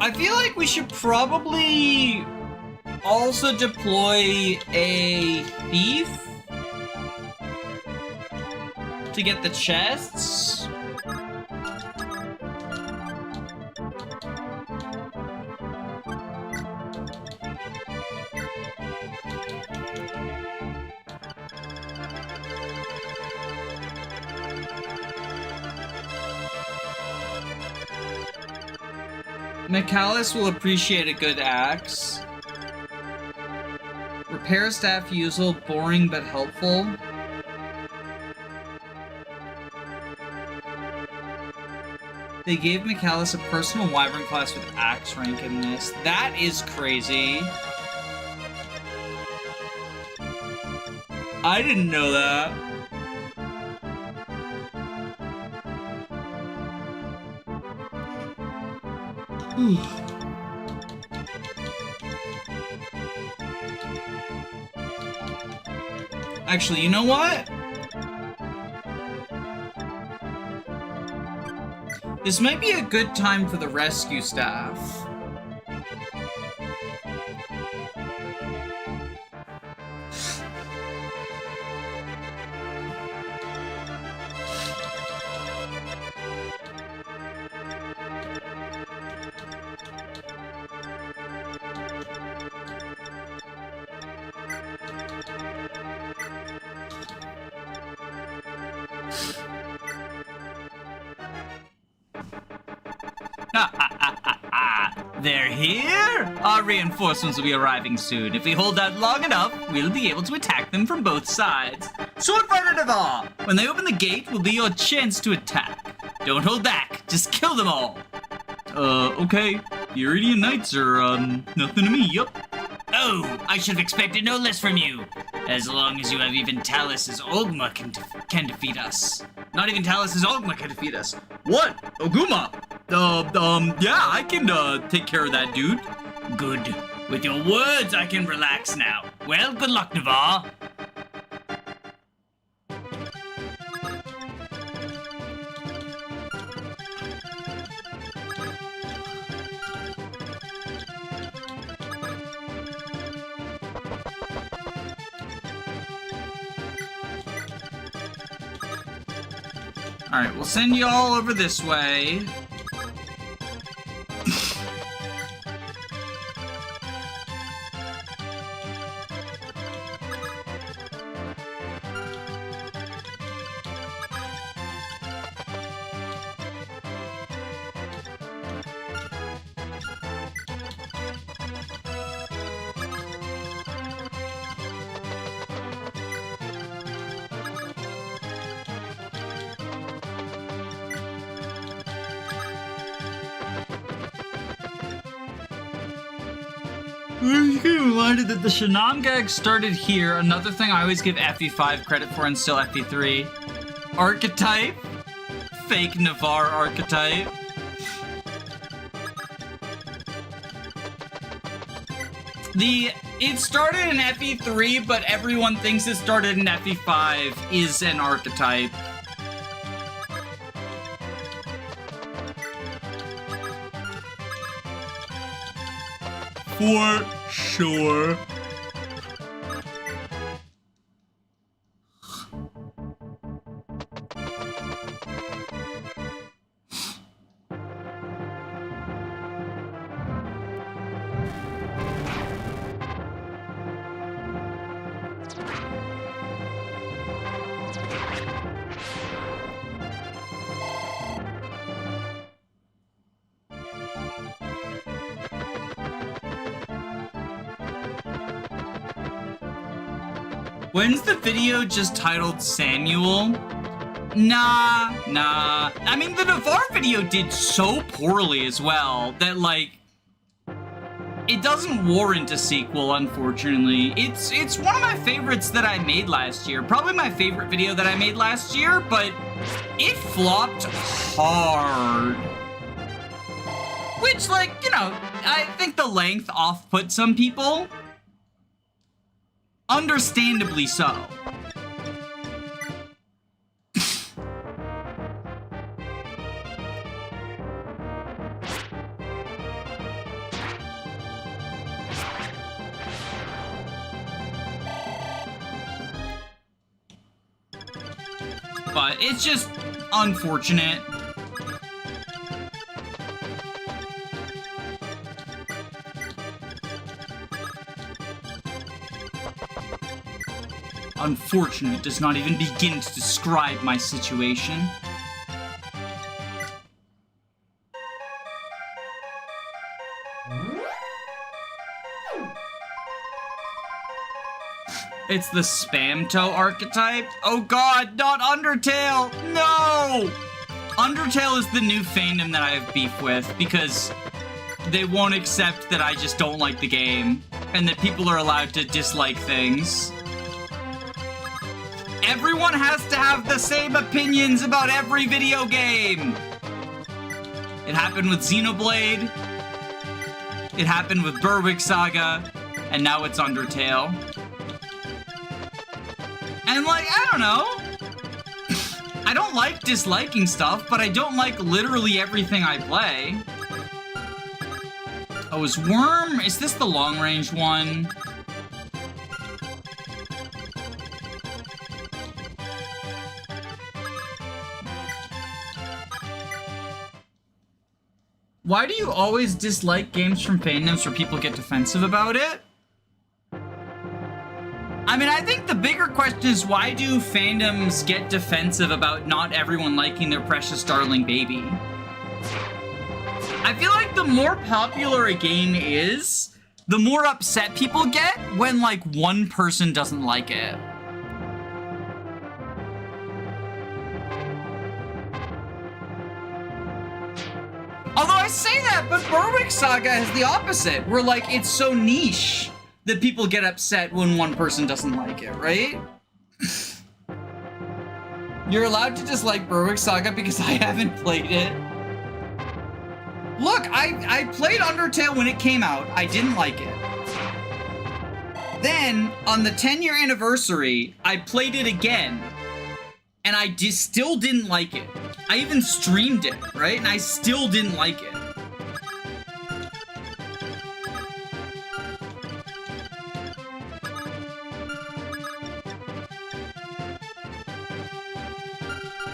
I feel like we should probably also deploy a thief to get the chests. Michaelis will appreciate a good axe. Repair staff usual, boring but helpful. They gave Michaelis a personal wyvern class with axe rank in this. That is crazy. I didn't know that. Actually, you know what? This might be a good time for the rescue staff. They're here? Our reinforcements will be arriving soon. If we hold out long enough, we'll be able to attack them from both sides. Swordfighter Navarre! When they open the gate, will be your chance to attack. Don't hold back. Just kill them all. Okay. The Iridian Knights are, nothing to me, yup. Oh, I should have expected no less from you. As long as you have even Talus's Ogma can defeat us. Not even Talus's Ogma can defeat us. What? Oguma? Yeah, I can, take care of that dude. Good. With your words, I can relax now. Well, good luck, Navarre. Alright, we'll send you all over this way. I'm just getting reminded that the Shanam gag started here. Another thing I always give FE5 credit for and still FE3. Archetype. Fake Navarre archetype. It started in FE3, but everyone thinks it started in FE5 is an archetype. For sure. When's the video just titled Samuel? Nah. I mean, the Navarre video did so poorly as well that, like, it doesn't warrant a sequel, unfortunately. It's one of my favorites that I made last year. Probably my favorite video that I made last year, but it flopped hard. Which, like, you know, I think the length off-put some people. Understandably so. But it's just unfortunate. Unfortunate does not even begin to describe my situation. It's the Spam Toe archetype? Oh god, not Undertale! No! Undertale is the new fandom that I have beef with because they won't accept that I just don't like the game and that people are allowed to dislike things. Everyone has to have the same opinions about every video game. It happened with Xenoblade. It happened with Berwick Saga. And now it's Undertale. And, like, I don't know. I don't like disliking stuff, but I don't like literally everything I play. Oh, is Worm... Is this the long-range one? Why do you always dislike games from fandoms where people get defensive about it? I mean, I think the bigger question is why do fandoms get defensive about not everyone liking their precious darling baby? I feel like the more popular a game is, the more upset people get when, like, one person doesn't like it. Although I say that, but Berwick Saga has the opposite, where, like, it's so niche that people get upset when one person doesn't like it, right? You're allowed to dislike Berwick Saga because I haven't played it. Look, I played Undertale when it came out. I didn't like it. Then, on the 10-year anniversary, I played it again. And I still didn't like it. I even streamed it, right? And I still didn't like it.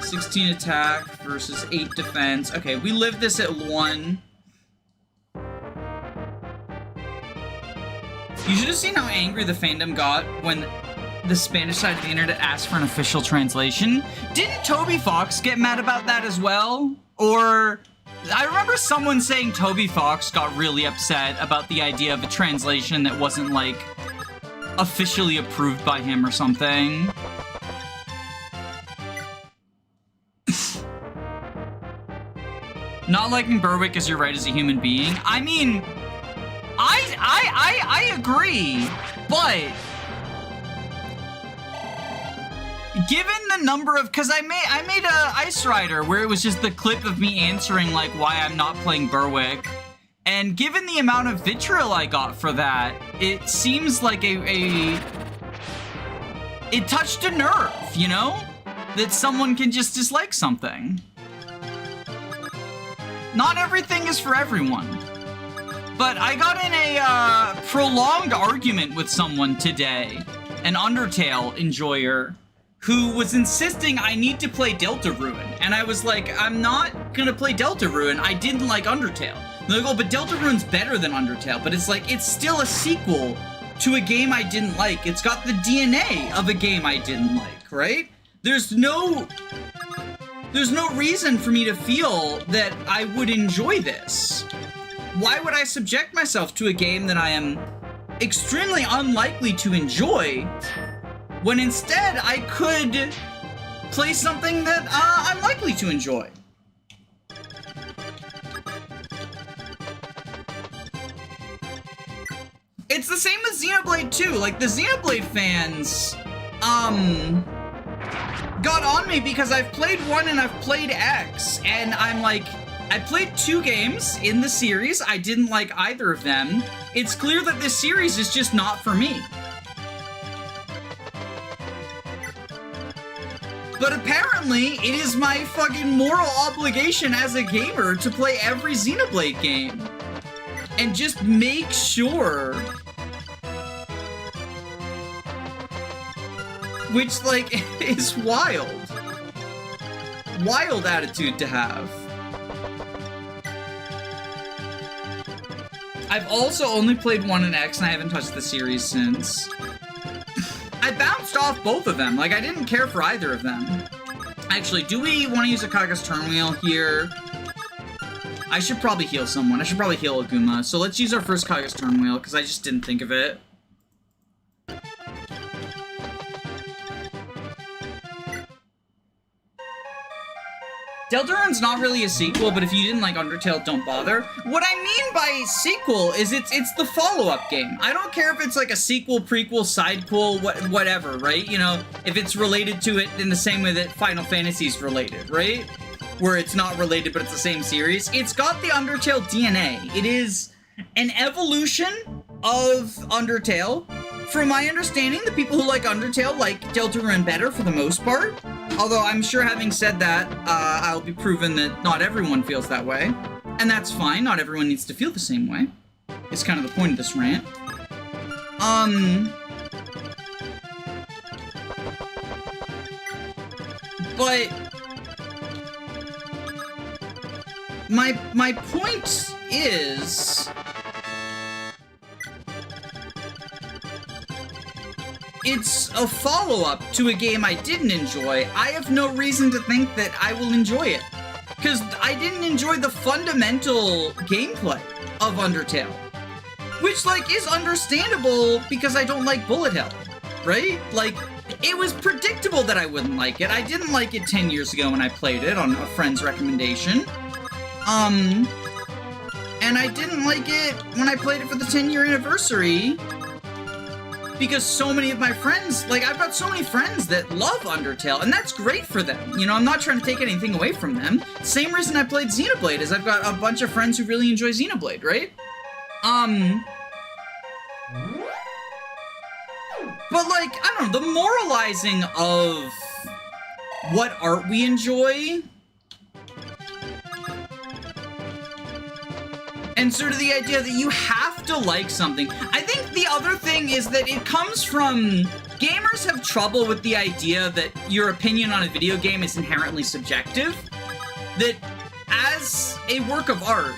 16 attack versus 8 defense. Okay, we live this at 1. You should have seen how angry the fandom got when the Spanish side of the internet asked for an official translation. Didn't Toby Fox get mad about that as well? Or I remember someone saying Toby Fox got really upset about the idea of a translation that wasn't, like, officially approved by him or something. Not liking Berwick is your right as a human being. I mean, I agree, but given the number of, because I made a Ice Rider where it was just the clip of me answering like why I'm not playing Berwick, and given the amount of vitriol I got for that, it seems like it touched a nerve, you know, that someone can just dislike something. Not everything is for everyone. But I got in a prolonged argument with someone today, an Undertale enjoyer, who was insisting I need to play Deltarune. And I was like, I'm not gonna play Deltarune. I didn't like Undertale. And they go, but Deltarune's better than Undertale. But it's like, it's still a sequel to a game I didn't like. It's got the DNA of a game I didn't like, right? There's no reason for me to feel that I would enjoy this. Why would I subject myself to a game that I am extremely unlikely to enjoy, when instead I could play something that I'm likely to enjoy? It's the same with Xenoblade 2. Like, the Xenoblade fans, got on me because I've played 1 and I've played X, and I'm like, I played 2 games in the series. I didn't like either of them. It's clear that this series is just not for me. But apparently, it is my fucking moral obligation as a gamer to play every Xenoblade game. And just make sure. Which, like, is wild. Wild attitude to have. I've also only played 1 and X, and I haven't touched the series since. I bounced off both of them. Like, I didn't care for either of them. Actually, do we want to use a Kaga's Turn Wheel here? I should probably heal someone. I should probably heal Aguma. So let's use our first Kaga's Turn Wheel, because I just didn't think of it. Deltarune's not really a sequel, but if you didn't like Undertale, don't bother. What I mean by sequel is it's the follow-up game. I don't care if it's like a sequel, prequel, sidequel, whatever, right? You know, if it's related to it in the same way that Final Fantasy's related, right? Where it's not related, but it's the same series. It's got the Undertale DNA. It is an evolution of Undertale. From my understanding, the people who like Undertale like Deltarune better for the most part. Although I'm sure, having said that, I'll be proven that not everyone feels that way. And that's fine, not everyone needs to feel the same way. It's kind of the point of this rant. But my point is, it's a follow-up to a game I didn't enjoy. I have no reason to think that I will enjoy it, because I didn't enjoy the fundamental gameplay of Undertale, which, like, is understandable because I don't like bullet hell, right? Like, it was predictable that I wouldn't like it. I didn't like it 10 years ago when I played it on a friend's recommendation. And I didn't like it when I played it for the 10-year anniversary, because so many of my friends, like, I've got so many friends that love Undertale, and that's great for them. You know, I'm not trying to take anything away from them. Same reason I played Xenoblade is I've got a bunch of friends who really enjoy Xenoblade, right? But, like, I don't know, the moralizing of what art we enjoy, and sort of the idea that you have to like something. I think the other thing is that it comes from gamers have trouble with the idea that your opinion on a video game is inherently subjective. That as a work of art,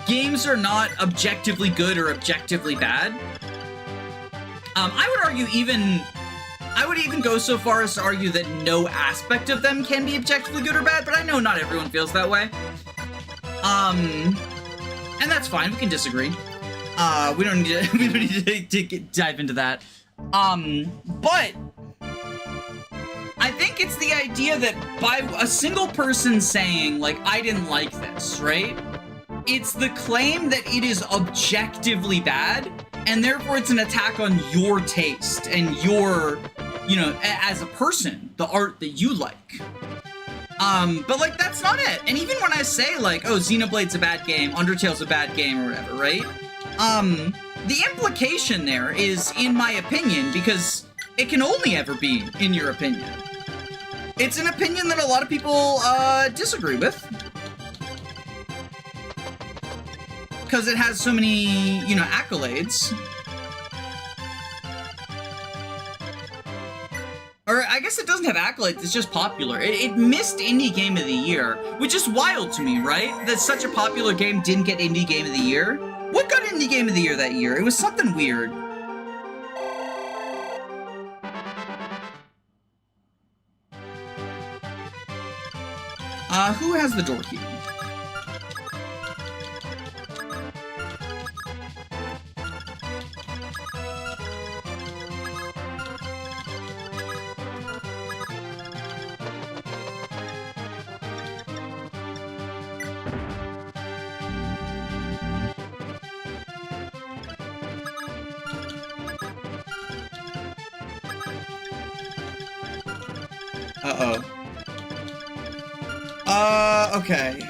games are not objectively good or objectively bad. I would even go so far as to argue that no aspect of them can be objectively good or bad, but I know not everyone feels that way. And that's fine, we can disagree. We don't need to dive into that. But I think it's the idea that by a single person saying, like, I didn't like this, right? It's the claim that it is objectively bad, and therefore it's an attack on your taste and your, you know, as a person, the art that you like. But like, that's not it. And even when I say like, oh, Xenoblade's a bad game, Undertale's a bad game or whatever, right? The implication there is, in my opinion, because it can only ever be in your opinion. It's an opinion that a lot of people, disagree with. Because it has so many, you know, accolades. Or I guess it doesn't have accolades, it's just popular. It missed Indie Game of the Year, which is wild to me, right? That such a popular game didn't get Indie Game of the Year. What got Indie Game of the Year that year? It was something weird. Who has the door key? Uh-oh. Okay.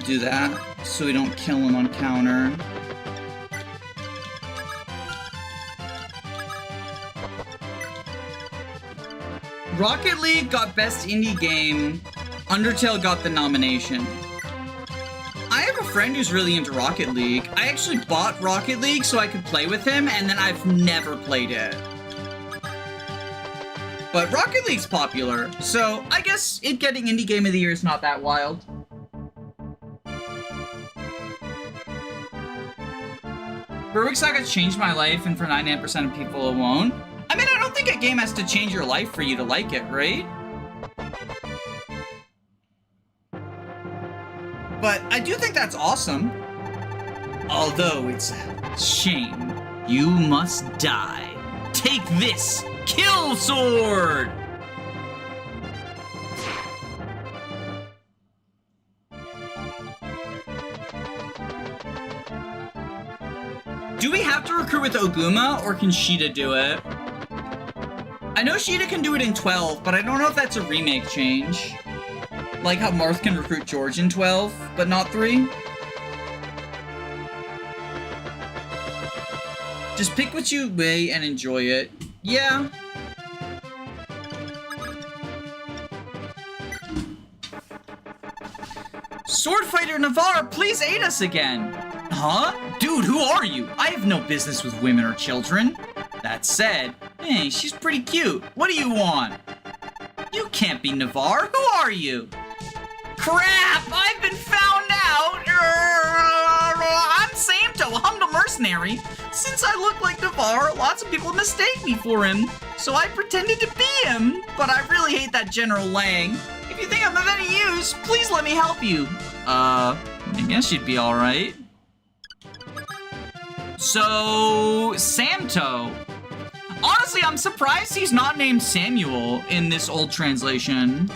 Do that so we don't kill him on counter. Rocket League got Best Indie Game. Undertale got the nomination. I have a friend who's really into Rocket League. I actually bought Rocket League so I could play with him, and then I've never played it. But Rocket League's popular, so I guess it getting Indie Game of the Year is not that wild. Berwick Saga changed my life, and for 99% of people it won't. I mean, I don't think a game has to change your life for you to like it, right? But I do think that's awesome. Although it's a shame. You must die. Take this! Kill Sword! Do we have to recruit with Oguma, or can Sheeta do it? I know Sheeta can do it in 12, but I don't know if that's a remake change. Like how Marth can recruit George in 12, but not 3. Just pick what you weigh and enjoy it. Yeah. Sword Fighter Navarre, please aid us again. Huh? Dude, who are you? I have no business with women or children. That said, hey, she's pretty cute. What do you want? You can't be Navarre. Who are you? Crap! I've been found out! I'm Samto, a humble mercenary. Since I look like Navarre, lots of people mistake me for him. So I pretended to be him, but I really hate that General Lang. If you think I'm of any use, please let me help you. I guess you'd be alright. So, Samto. Honestly, I'm surprised he's not named Samuel in this old translation.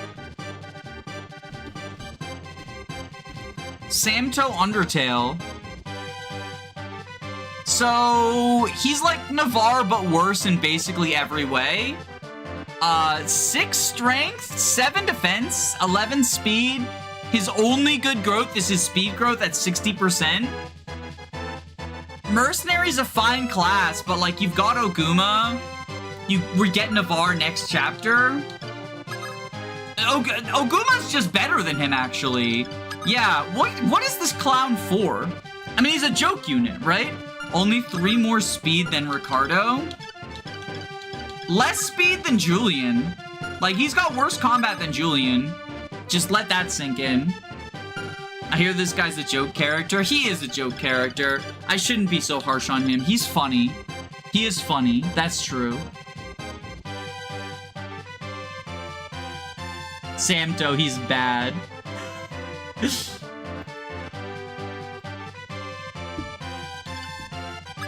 Samto Undertale. So, he's like Navarre, but worse in basically every way. 6 strength, 7 defense, 11 speed. His only good growth is his speed growth at 60%. Mercenary's a fine class, but like you've got Oguma. We get Navarre next chapter. Oguma's just better than him, actually. Yeah, what is this clown for? I mean, he's a joke unit, right? Only 3 more speed than Ricardo. Less speed than Julian. Like, he's got worse combat than Julian. Just let that sink in. I hear this guy's a joke character. He is a joke character. I shouldn't be so harsh on him. He's funny. He is funny. That's true. Samto, he's bad.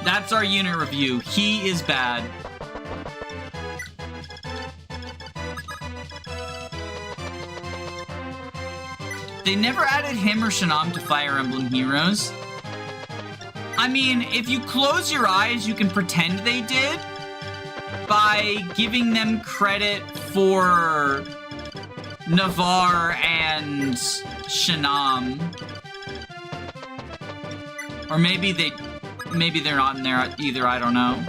That's our unit review. He is bad. They never added him or Shanam to Fire Emblem Heroes. I mean, if you close your eyes, you can pretend they did by giving them credit for Navarre and Shanam. Or maybe they're not in there either, I don't know.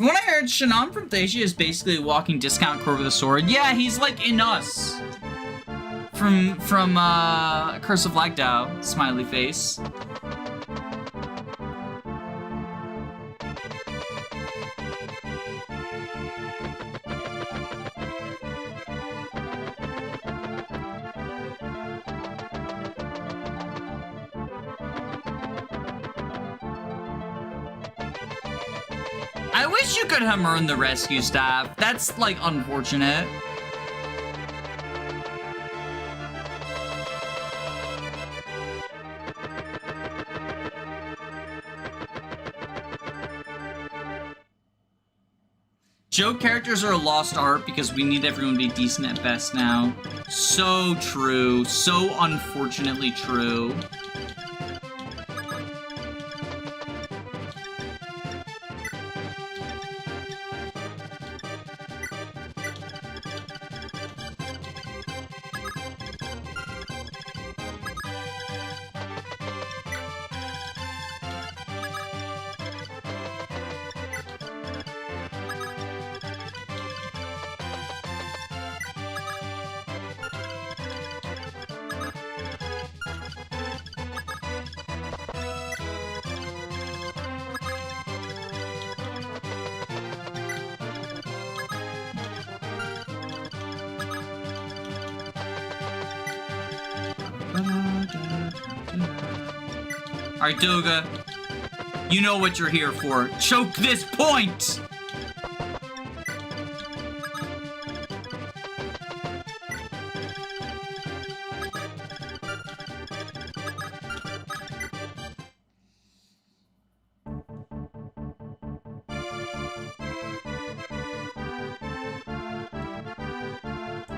When I heard Shanam from Thacia is basically a walking discount core with a sword. Yeah, he's like in us. From Curse of Lagdao, smiley face. I wish you could hammer in the rescue staff. That's, like, unfortunate. Joke characters are a lost art because we need everyone to be decent at best now. So true. So unfortunately true. Alright, Doga. You know what you're here for. Choke this point!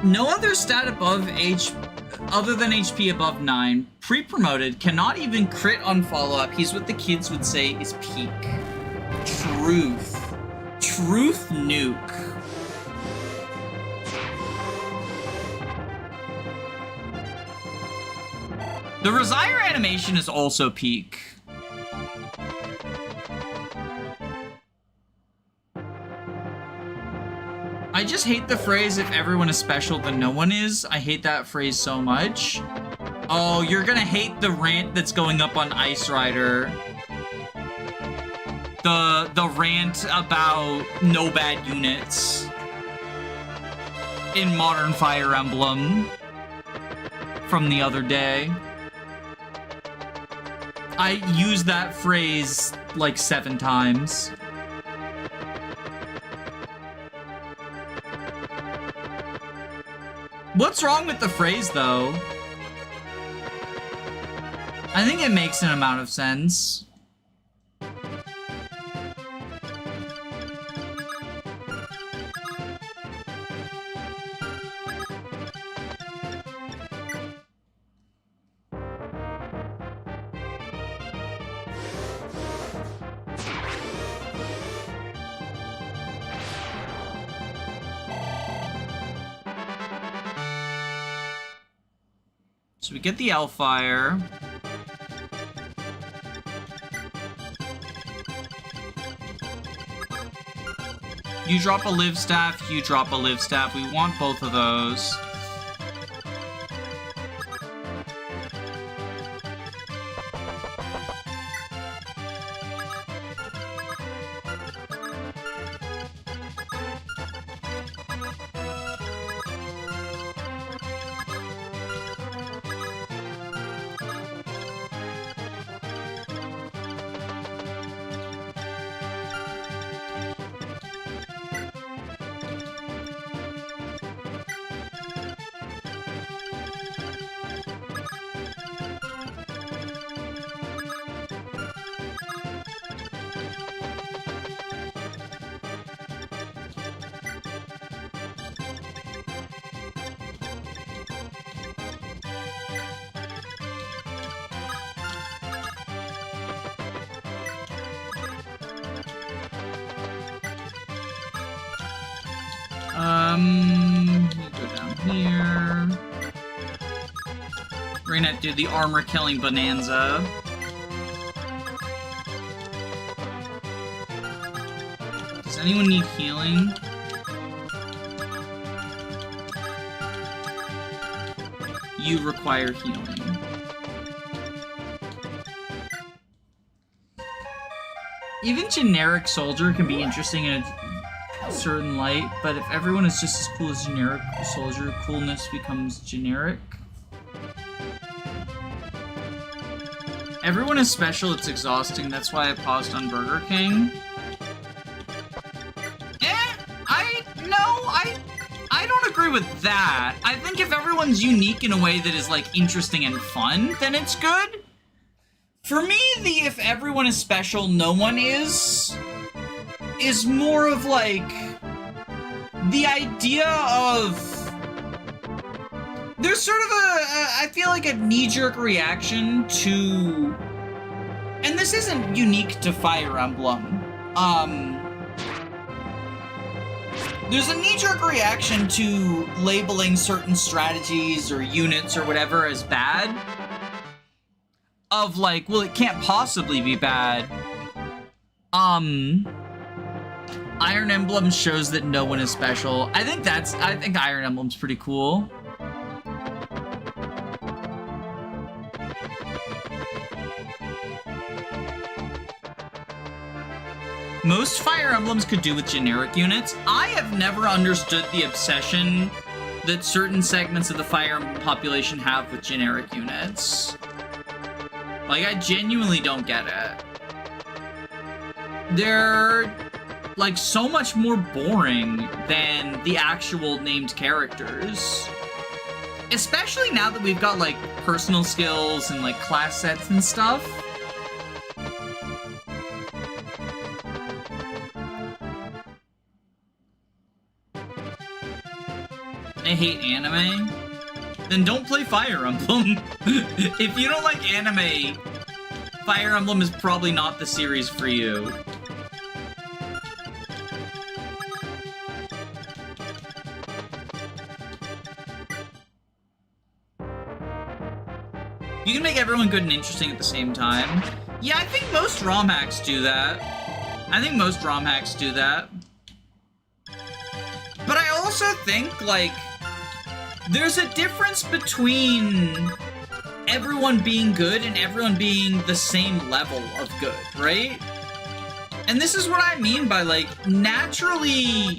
No other stat above other than HP above 9, pre-promoted, cannot even crit on follow-up. He's what the kids would say is peak. Truth. Truth nuke. The Resire animation is also peak. I just hate the phrase, if everyone is special, then no one is. I hate that phrase so much. Oh, you're gonna hate the rant that's going up on Ice Rider. The rant about no bad units in Modern Fire Emblem from the other day. I used that phrase like 7 times. What's wrong with the phrase, though? I think it makes an amount of sense. So we get the Elfire. You drop a Live Staff, you drop a Live Staff. We want both of those. Go down here. We're gonna do the armor killing bonanza. Does anyone need healing? You require healing. Even generic soldier can be interesting in a certain light, but if everyone is just as cool as generic soldier, coolness becomes generic. Everyone is special, it's exhausting, that's why I paused on Burger King. I don't agree with that. I think if everyone's unique in a way that is, like, interesting and fun, then it's good. For me, the if everyone is special, no one is more of, like, the idea of... There's sort of I feel like a knee-jerk reaction to... And this isn't unique to Fire Emblem. There's a knee-jerk reaction to labeling certain strategies or units or whatever as bad. Of like, well, it can't possibly be bad. Iron Emblem shows that no one is special. I think Iron Emblem's pretty cool. Most Fire Emblems could do with generic units. I have never understood the obsession that certain segments of the Fire Emblem population have with generic units. Like, I genuinely don't get it. They're, like, so much more boring than the actual named characters. Especially now that we've got, like, personal skills and, like, class sets and stuff. I hate anime, then don't play Fire Emblem. If you don't like anime, Fire Emblem is probably not the series for you. You can make everyone good and interesting at the same time. Yeah, I think most ROM hacks do that. But I also think, like, there's a difference between everyone being good and everyone being the same level of good, right? And this is what I mean by, like, naturally,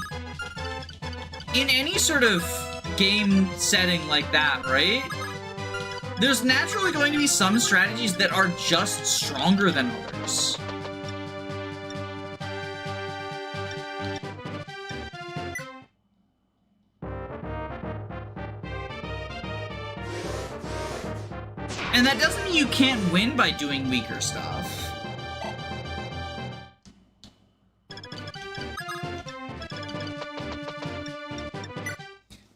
in any sort of game setting like that, right? There's naturally going to be some strategies that are just stronger than others. And that doesn't mean you can't win by doing weaker stuff.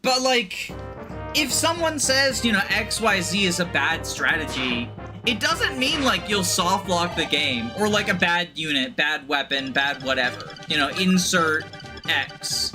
But, like, if someone says, you know, XYZ is a bad strategy, it doesn't mean, like, you'll soft lock the game, or, like, a bad unit, bad weapon, bad whatever. You know, insert X.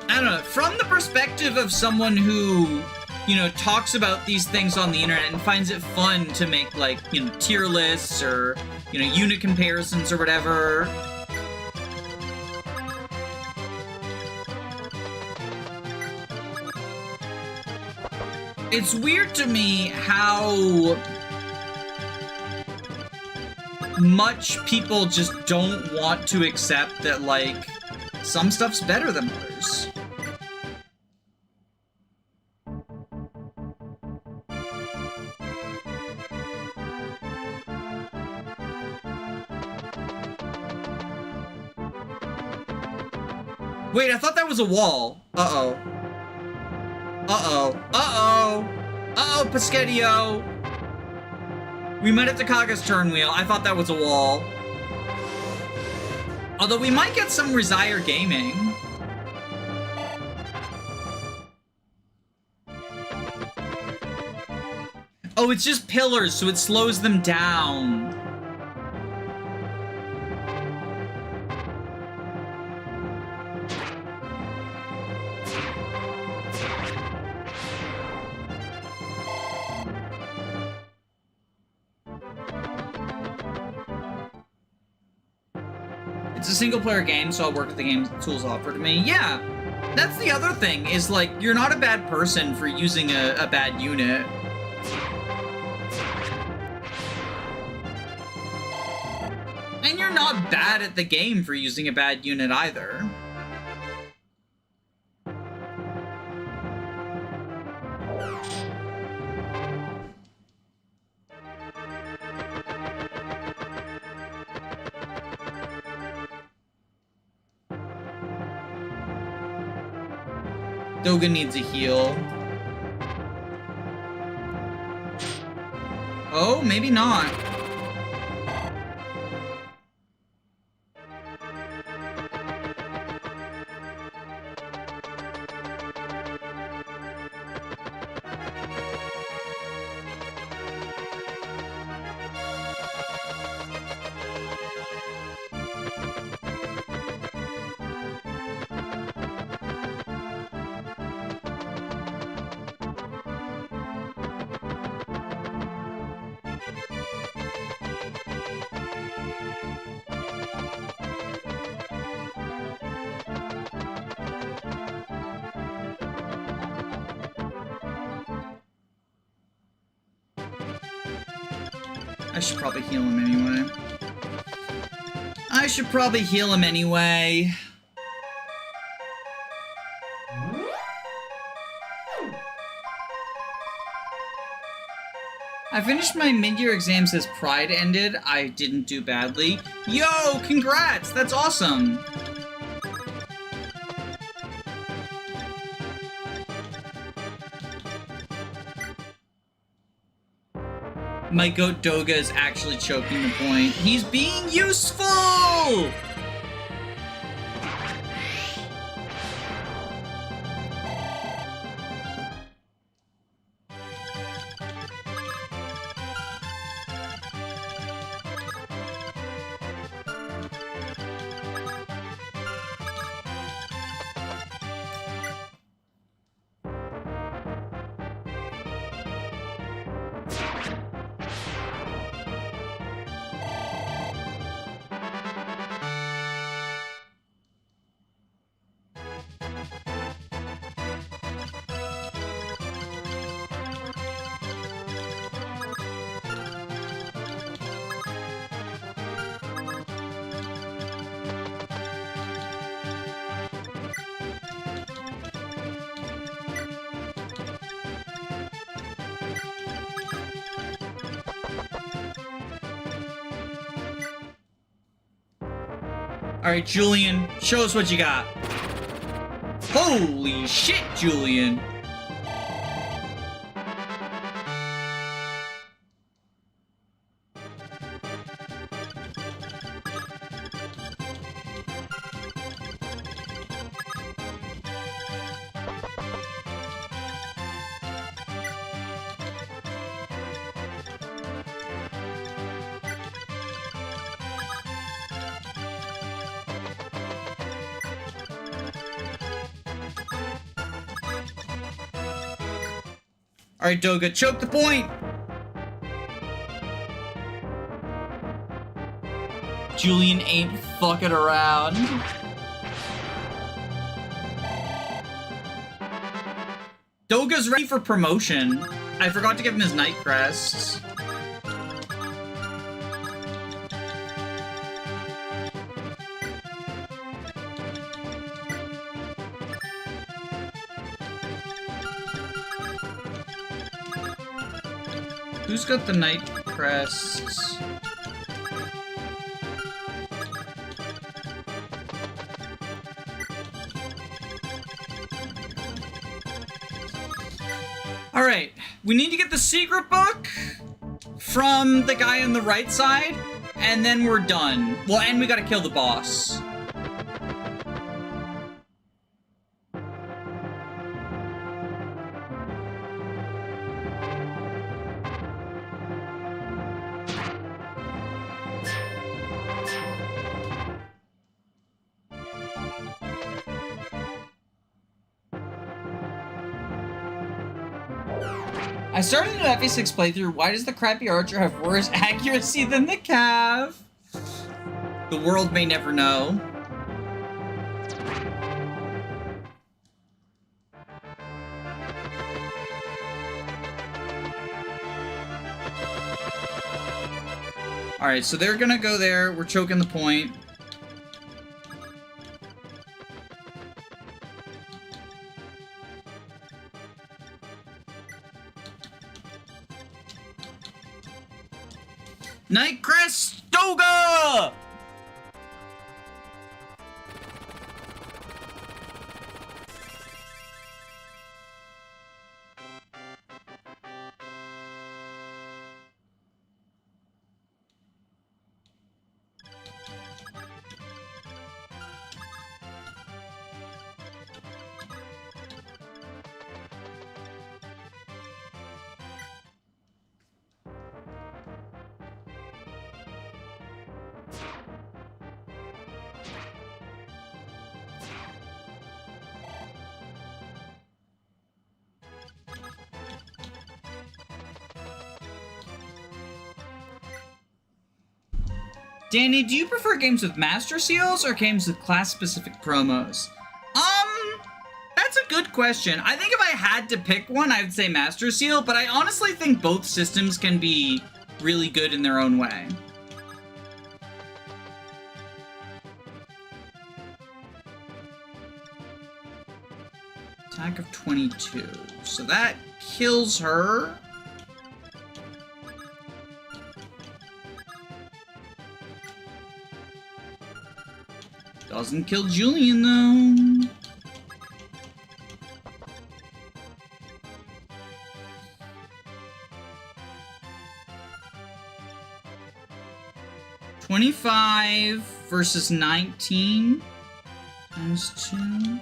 I don't know, from the perspective of someone who, you know, talks about these things on the internet and finds it fun to make, like, you know, tier lists or, you know, unit comparisons or whatever. It's weird to me how much people just don't want to accept that, like, some stuff's better than others. Wait, I thought that was a wall. Uh-oh. Uh-oh. Uh-oh. Uh-oh, Paschedio. We might have to Kaga's turn wheel. I thought that was a wall. Although we might get some Resire Gaming. Oh, it's just pillars, so it slows them down. It's a single-player game, so I'll work with the game tools offered to me. Yeah, that's the other thing, is, like, you're not a bad person for using a bad unit. And you're not bad at the game for using a bad unit either. Doga needs a heal. Oh, maybe not. I should probably heal him anyway. I finished my mid-year exams as Pride ended. I didn't do badly. Yo, congrats! That's awesome! My goat Doga is actually choking the point. He's being useful! Alright, Julian, show us what you got. Holy shit, Julian! Alright, Doga, choke the point! Julian ain't fucking around. Doga's ready for promotion. I forgot to give him his night crests. Who's got the night crests? Alright, we need to get the secret book from the guy on the right side, and then we're done. Well, and we gotta kill the boss. I started an FA6 playthrough. Why does the crappy archer have worse accuracy than the Cav? The world may never know. Alright, so they're gonna go there. We're choking the point. Nightcrest Doga! Danny, do you prefer games with master seals or games with class-specific promos? That's a good question. I think if I had to pick one, I would say master seal, but I honestly think both systems can be really good in their own way. Attack of 22. So that kills her. Doesn't kill Julian, though. $25 versus 19 times 2.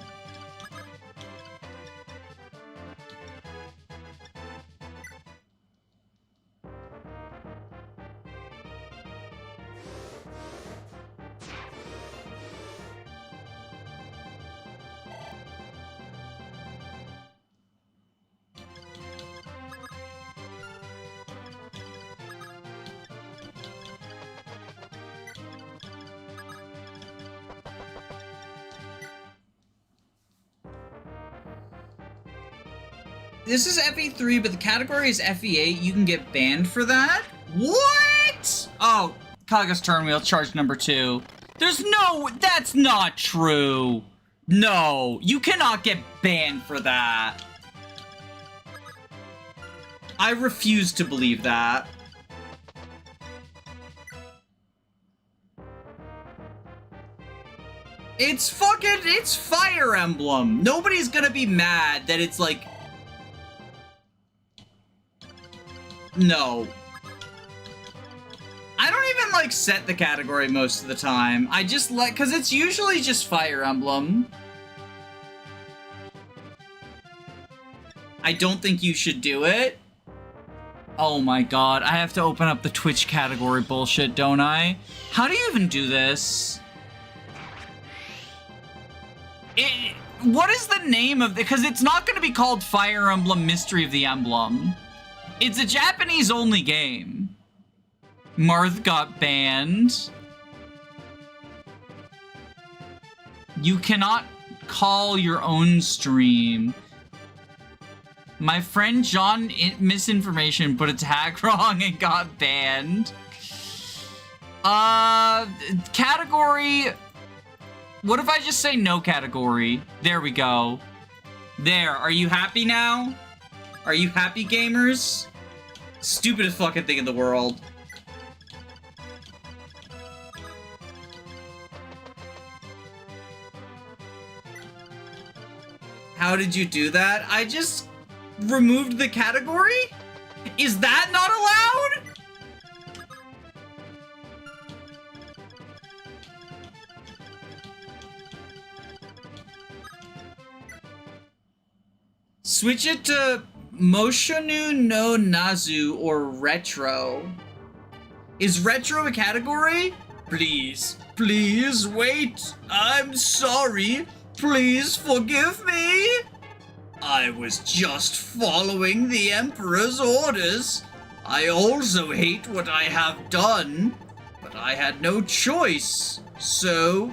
This is FE3, but the category is FE8. You can get banned for that? What? Oh, Kaga's turn wheel, charge number 2. There's no... That's not true. No, you cannot get banned for that. I refuse to believe that. It's fucking... It's Fire Emblem. Nobody's gonna be mad that it's like... No. I don't even, like, set the category most of the time. I just like... Because it's usually just Fire Emblem. I don't think you should do it. Oh my god, I have to open up the Twitch category bullshit, don't I? How do you even do this? What is the name of... Because it's not going to be called Fire Emblem Mystery of the Emblem. It's a Japanese-only game. Marth got banned. You cannot call your own stream. My friend John misinformation, put a tag wrong and got banned. Category... What if I just say no category? There we go. There, are you happy now? Are you happy, gamers? Stupidest fucking thing in the world. How did you do that? I just removed the category? Is that not allowed? Switch it to Moshonu no Nazu or Retro. Is Retro a category? Please, please wait. I'm sorry. Please forgive me. I was just following the Emperor's orders. I also hate what I have done, but I had no choice. So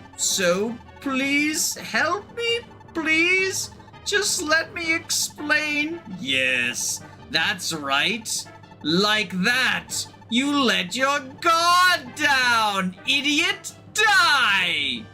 please help me, please? Just let me explain. Yes, that's right. Like that. You let your guard down, idiot. Die!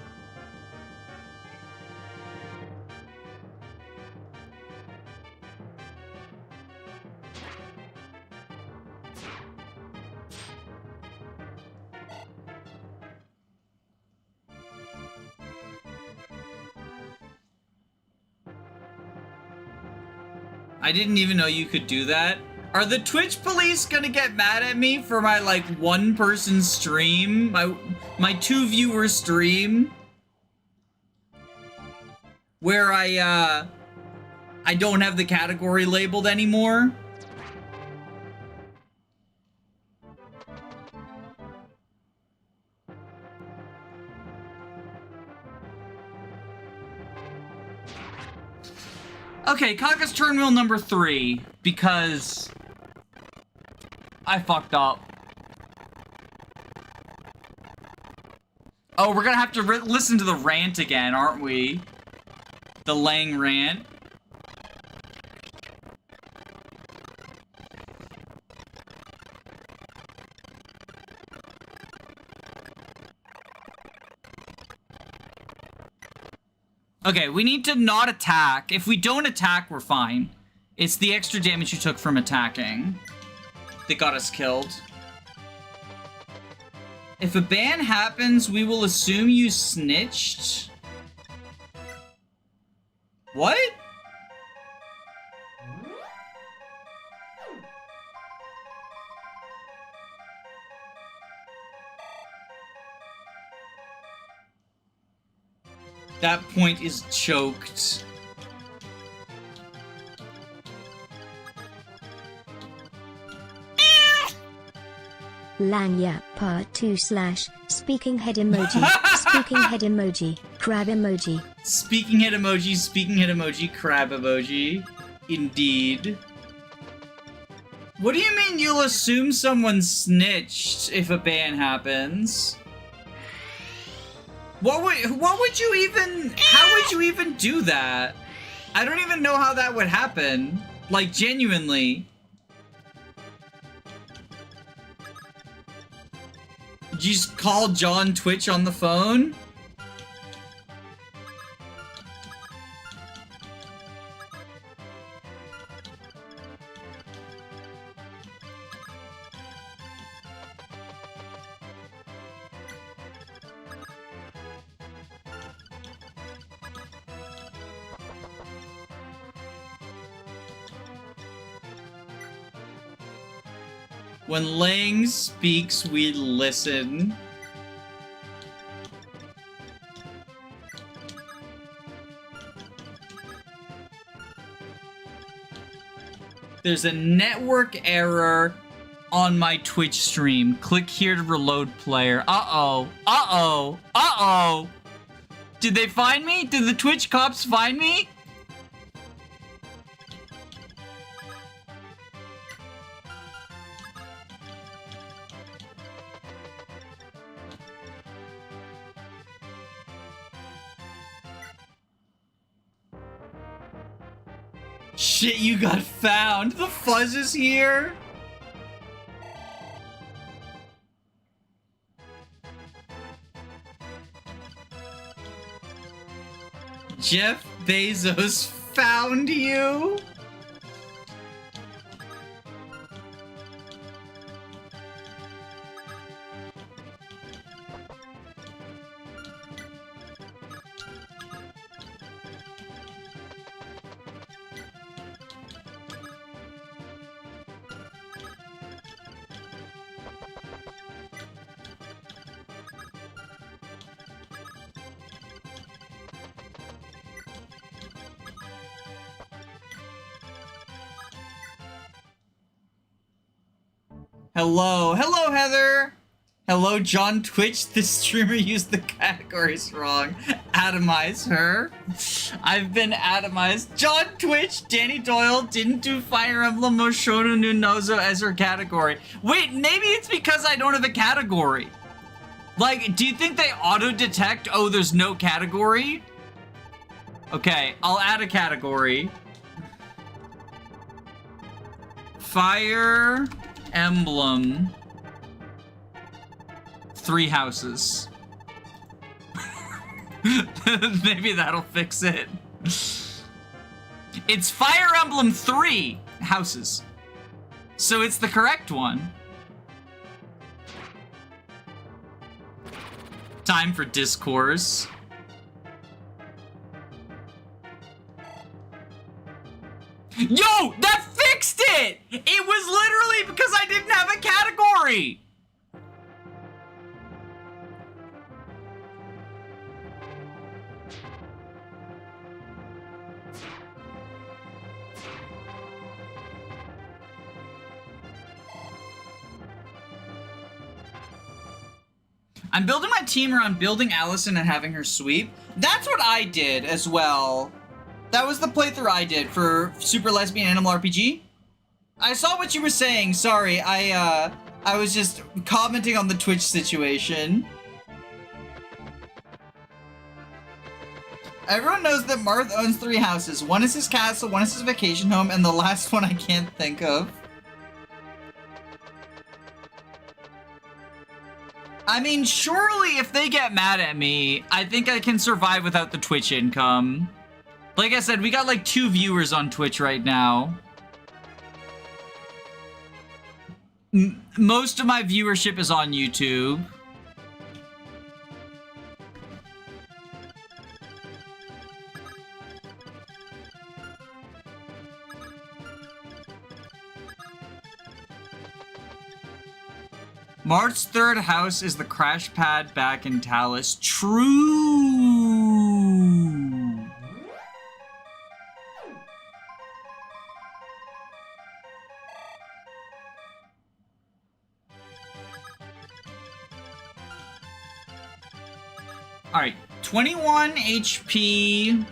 I didn't even know you could do that. Are the Twitch police gonna get mad at me for my, like, one-person stream? My two-viewer stream? Where I don't have the category labeled anymore? Okay, Kaka's turn wheel number 3, because I fucked up. Oh, we're gonna have to listen to the rant again, aren't we? The Lang rant. Okay, we need to not attack. If we don't attack, we're fine. It's the extra damage you took from attacking that got us killed. If a ban happens, we will assume you snitched. What? That point is choked. Lanya part 2 / speaking head emoji, speaking head emoji, crab emoji. Speaking head emoji, crab emoji. Indeed. What do you mean you'll assume someone snitched if a ban happens? What would you even, how would you even do that? I don't even know how that would happen. Like, genuinely. Did you just call John Twitch on the phone? When Lang speaks, we listen. There's a network error on my Twitch stream. Click here to reload player. Uh-oh. Uh-oh. Uh-oh. Did they find me? Did the Twitch cops find me? Shit, you got found. The fuzz is here. Jeff Bezos found you. Hello. Hello, Heather. Hello, John Twitch. The streamer used the categories wrong. Atomize her. I've been atomized. John Twitch, Danny Doyle didn't do Fire Emblem Moshono no Nozo as her category. Wait, maybe it's because I don't have a category. Like, do you think they auto-detect, oh, there's no category? Okay, I'll add a category. Fire Emblem 3 houses. Maybe that'll fix it. It's Fire Emblem 3 houses. So it's the correct one. Time for discourse. Yo, that fixed it! It was literally because I didn't have a category! I'm building my team around building Allison and having her sweep. That's what I did as well. That was the playthrough I did for Super Lesbian Animal RPG. I saw what you were saying. Sorry, I was just commenting on the Twitch situation. Everyone knows that Marth owns 3 houses. One is his castle, one is his vacation home, and the last one I can't think of. I mean, surely if they get mad at me, I think I can survive without the Twitch income. Like I said, we got like 2 viewers on Twitch right now. Most of my viewership is on YouTube. Marth's 3rd house is the crash pad back in Talus. True. Alright, 21 HP,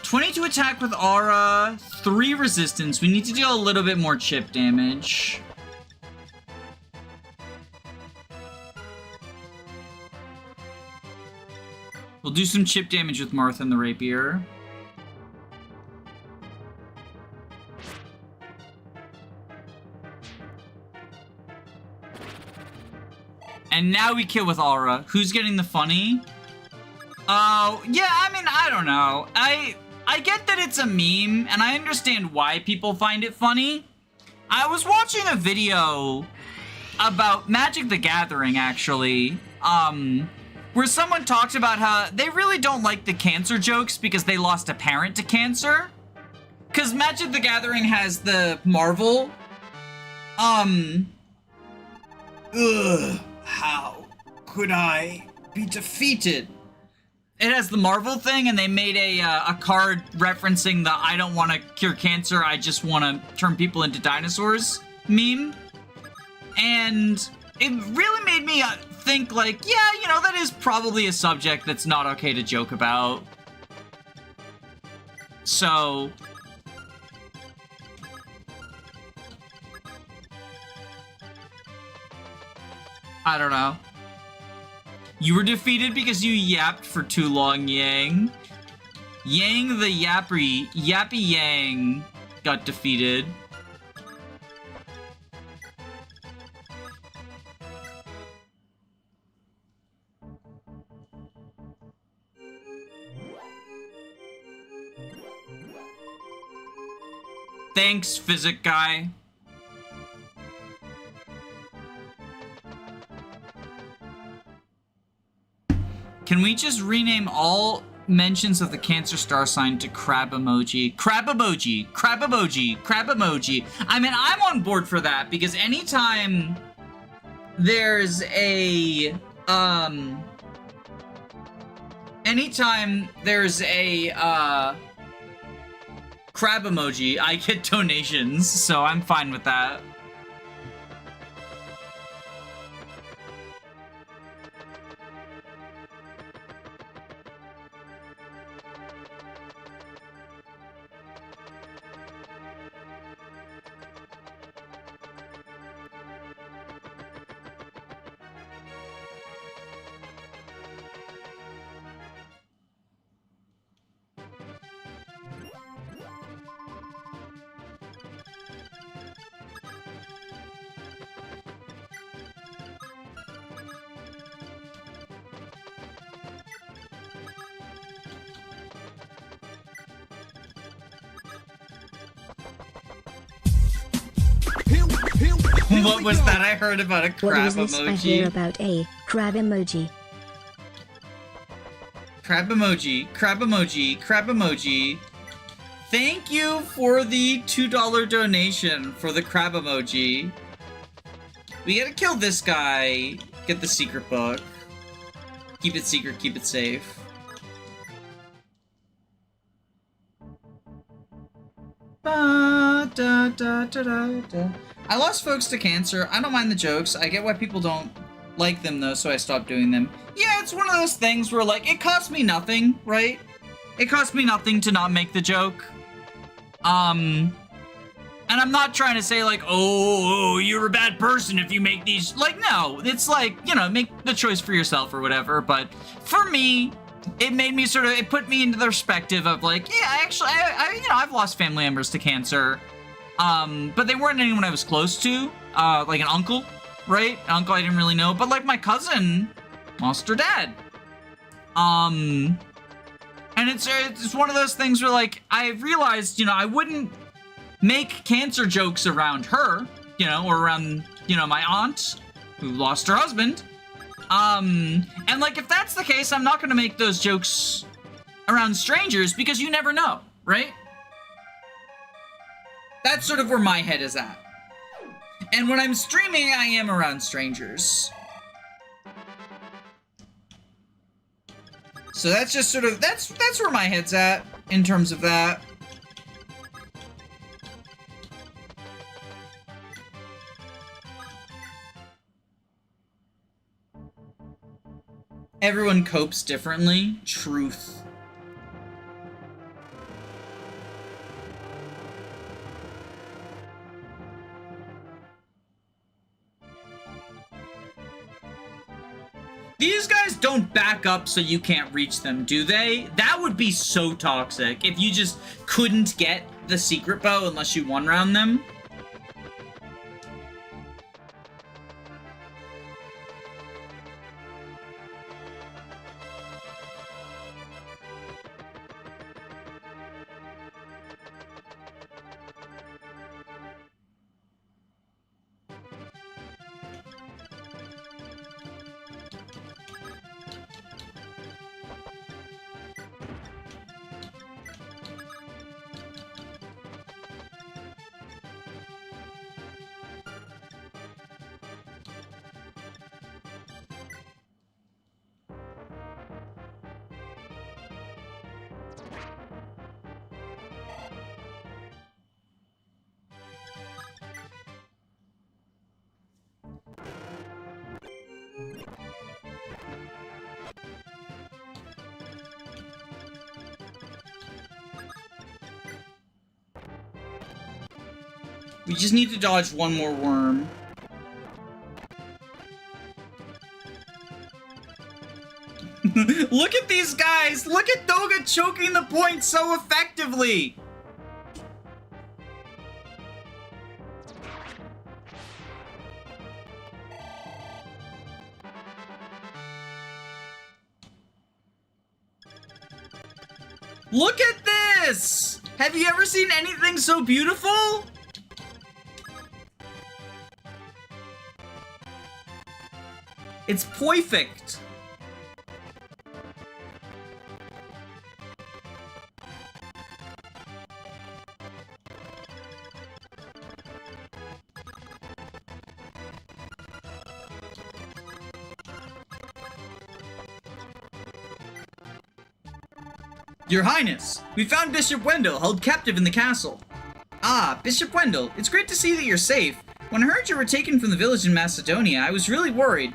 22 attack with aura, 3 resistance. We need to deal a little bit more chip damage. We'll do some chip damage with Marth and the rapier. And now we kill with aura. Who's getting the funny? Oh, yeah, I mean, I don't know. I get that it's a meme, and I understand why people find it funny. I was watching a video about Magic the Gathering, actually, where someone talks about how they really don't like the cancer jokes because they lost a parent to cancer. Because Magic the Gathering has the Marvel. How could I be defeated? It has the Marvel thing, and they made a card referencing the I don't want to cure cancer, I just want to turn people into dinosaurs meme. And it really made me think like, yeah, you know, that is probably a subject that's not okay to joke about. So I don't know. You were defeated because you yapped for too long, Yang. Yang the Yappy Yang got defeated. Thanks, physic guy. Can we just rename all mentions of the Cancer star sign to crab emoji? Crab emoji, crab emoji, crab emoji. I mean, I'm on board for that because anytime there's a crab emoji, I get donations, so I'm fine with that. What was that I heard about a crab What was this I hear emoji? about a crab emoji? Crab emoji, crab emoji, crab emoji. Thank you for the $2 donation for the crab emoji. We gotta kill this guy, get the secret book. Keep it secret, keep it safe. Ba, da, da, da, da, da. I lost folks to cancer. I don't mind the jokes. I get why people don't like them though, so I stopped doing them. Yeah, it's one of those things where like it cost me nothing, right? It cost me nothing to not make the joke. And I'm not trying to say like, oh, you're a bad person if you make these. Like, no, it's like, you know, make the choice for yourself or whatever. But for me, it made me sort of, it put me into the perspective of like, yeah, actually, you know, I've lost family members to cancer. But they weren't anyone I was close to, like an uncle, right? An uncle I didn't really know, but like my cousin lost her dad. And it's one of those things where like, I realized, you know, I wouldn't make cancer jokes around her, you know, or around, you know, my aunt who lost her husband. And like, if that's the case, I'm not gonna make those jokes around strangers because you never know, right? That's sort of where my head is at. And when I'm streaming, I am around strangers. So that's just sort of, that's where my head's at in terms of that. Everyone copes differently. Truth. These guys don't back up so you can't reach them, do they? That would be so toxic if you just couldn't get the secret bow unless you one round them. We just need to dodge one more worm. Look at these guys! Look at Doga choking the point so effectively! Look at this! Have you ever seen anything so beautiful? It's perfect. Your Highness, we found Bishop Wendell held captive in the castle. Ah, Bishop Wendell, it's great to see that you're safe. When I heard you were taken from the village in Macedonia, I was really worried.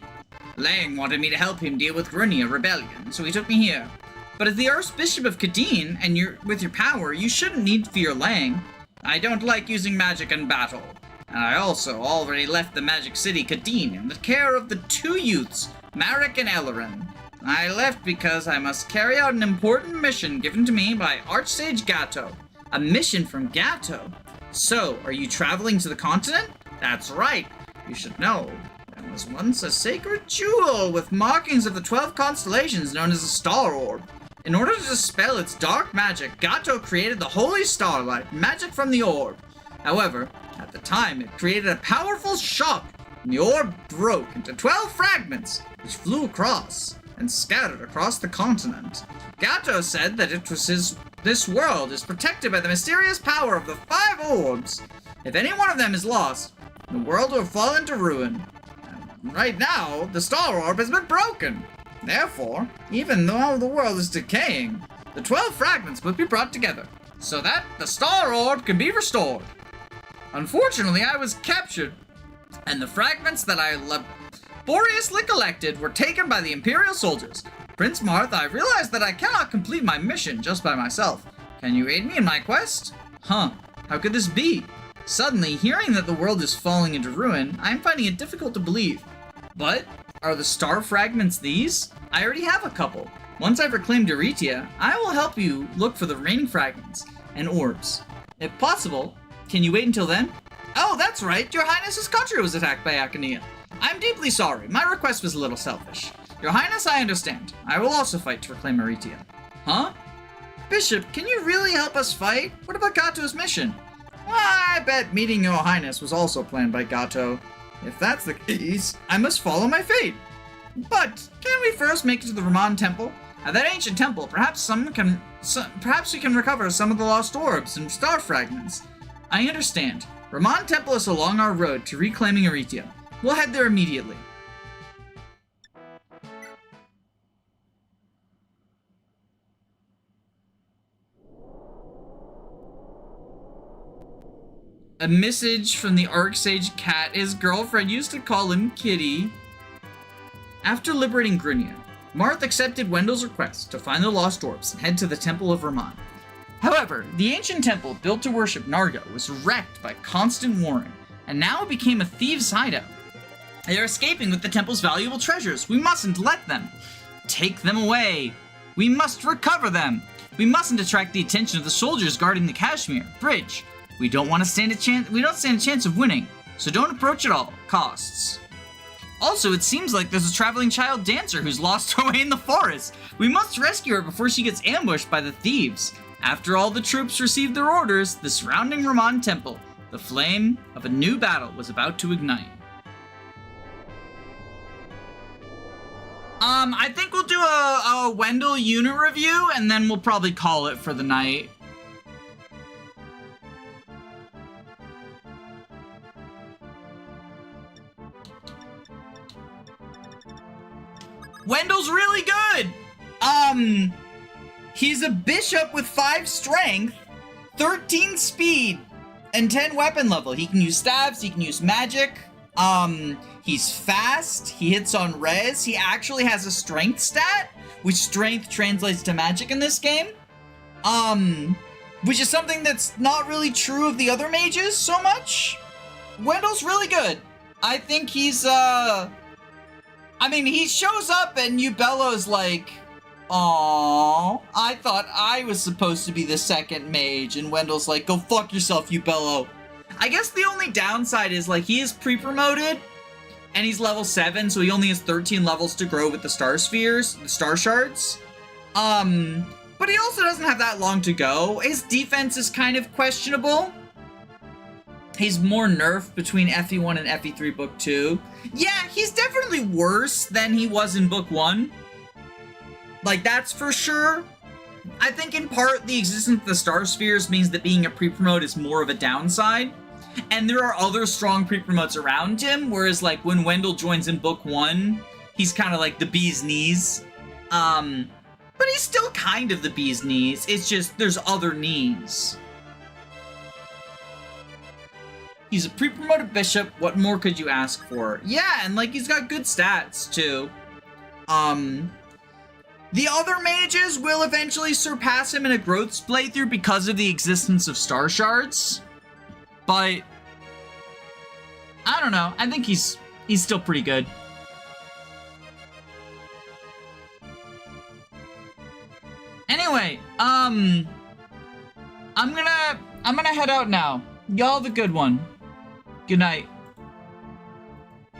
Lang wanted me to help him deal with Grunia rebellion, so he took me here. But as the Archbishop of Kadeen, and with your power, you shouldn't need to fear Lang. I don't like using magic in battle. And I also already left the magic city Kadeen in the care of the two youths, Marek and Ellerin. I left because I must carry out an important mission given to me by Archsage Gato. A mission from Gato? So, are you traveling to the continent? That's right. You should know. There was once a sacred jewel with markings of the 12 constellations known as a Star Orb. In order to dispel its dark magic, Gato created the Holy Starlight, magic from the orb. However, at the time, it created a powerful shock, and the orb broke into 12 fragments, which flew across and scattered across the continent. Gato said that this world is protected by the mysterious power of the 5 orbs. If any one of them is lost, the world will fall into ruin. And right now, the Star Orb has been broken. Therefore, even though the world is decaying, the 12 fragments must be brought together, so that the Star Orb can be restored. Unfortunately, I was captured, and the fragments that I laboriously collected were taken by the Imperial soldiers. Prince Marth, I realized that I cannot complete my mission just by myself. Can you aid me in my quest? Huh, how could this be? Suddenly, hearing that the world is falling into ruin, I am finding it difficult to believe. But, are the star fragments these? I already have a couple. Once I've reclaimed Euretia, I will help you look for the remaining fragments and orbs. If possible, can you wait until then? Oh, that's right, Your Highness's country was attacked by Achaea. I'm deeply sorry, my request was a little selfish. Your Highness, I understand. I will also fight to reclaim Euretia. Huh? Bishop, can you really help us fight? What about Gato's mission? I bet meeting Your Highness was also planned by Gato. If that's the case, I must follow my fate. But, can we first make it to the Ramon Temple? At that ancient temple, perhaps we can recover some of the lost orbs and star fragments. I understand. Ramon Temple is along our road to reclaiming Euretia. We'll head there immediately. A message from the Archsage Cat. His girlfriend used to call him Kitty. After liberating Grunia, Marth accepted Wendell's request to find the lost orbs and head to the Temple of Ramon. However, the ancient temple built to worship Nargo was wrecked by constant warring, and now it became a thieves' hideout. They are escaping with the temple's valuable treasures. We mustn't let them. Take them away. We must recover them. We mustn't attract the attention of the soldiers guarding the Kashmir Bridge. We don't stand a chance of winning, so don't approach at all costs. Also, it seems like there's a traveling child dancer who's lost her way in the forest. We must rescue her before she gets ambushed by the thieves. After all the troops received their orders, the surrounding Ramon Temple, the flame of a new battle was about to ignite. I think we'll do a Wendell unit review, and then we'll probably call it for the night. Wendell's really good! He's a bishop with 5 strength, 13 speed, and 10 weapon level. He can use staves, he can use magic, he's fast, he hits on res, he actually has a strength stat, which strength translates to magic in this game. Which is something that's not really true of the other mages so much. Wendell's really good. I think he's, I mean, he shows up and Yubello's like, "Aww, I thought I was supposed to be the second mage," and Wendell's like, "Go fuck yourself, Yubello." I guess the only downside is, like, he is pre-promoted, and he's level 7, so he only has 13 levels to grow with the Star Spheres, the Star Shards. But he also doesn't have that long to go. His defense is kind of questionable. He's more nerfed between FE1 and FE3 Book 2. Yeah, he's definitely worse than he was in Book 1. Like, that's for sure. I think in part the existence of the Star Spheres means that being a pre-promote is more of a downside. And there are other strong pre-promotes around him, whereas like when Wendell joins in Book 1, he's kind of like the bee's knees. But he's still kind of the bee's knees. It's just there's other knees. He's a pre-promoted bishop. What more could you ask for? Yeah, and like he's got good stats too. The other mages will eventually surpass him in a growth playthrough because of the existence of Star Shards. But I don't know. I think he's still pretty good. Anyway, I'm gonna head out now. Y'all have a good one. Good night.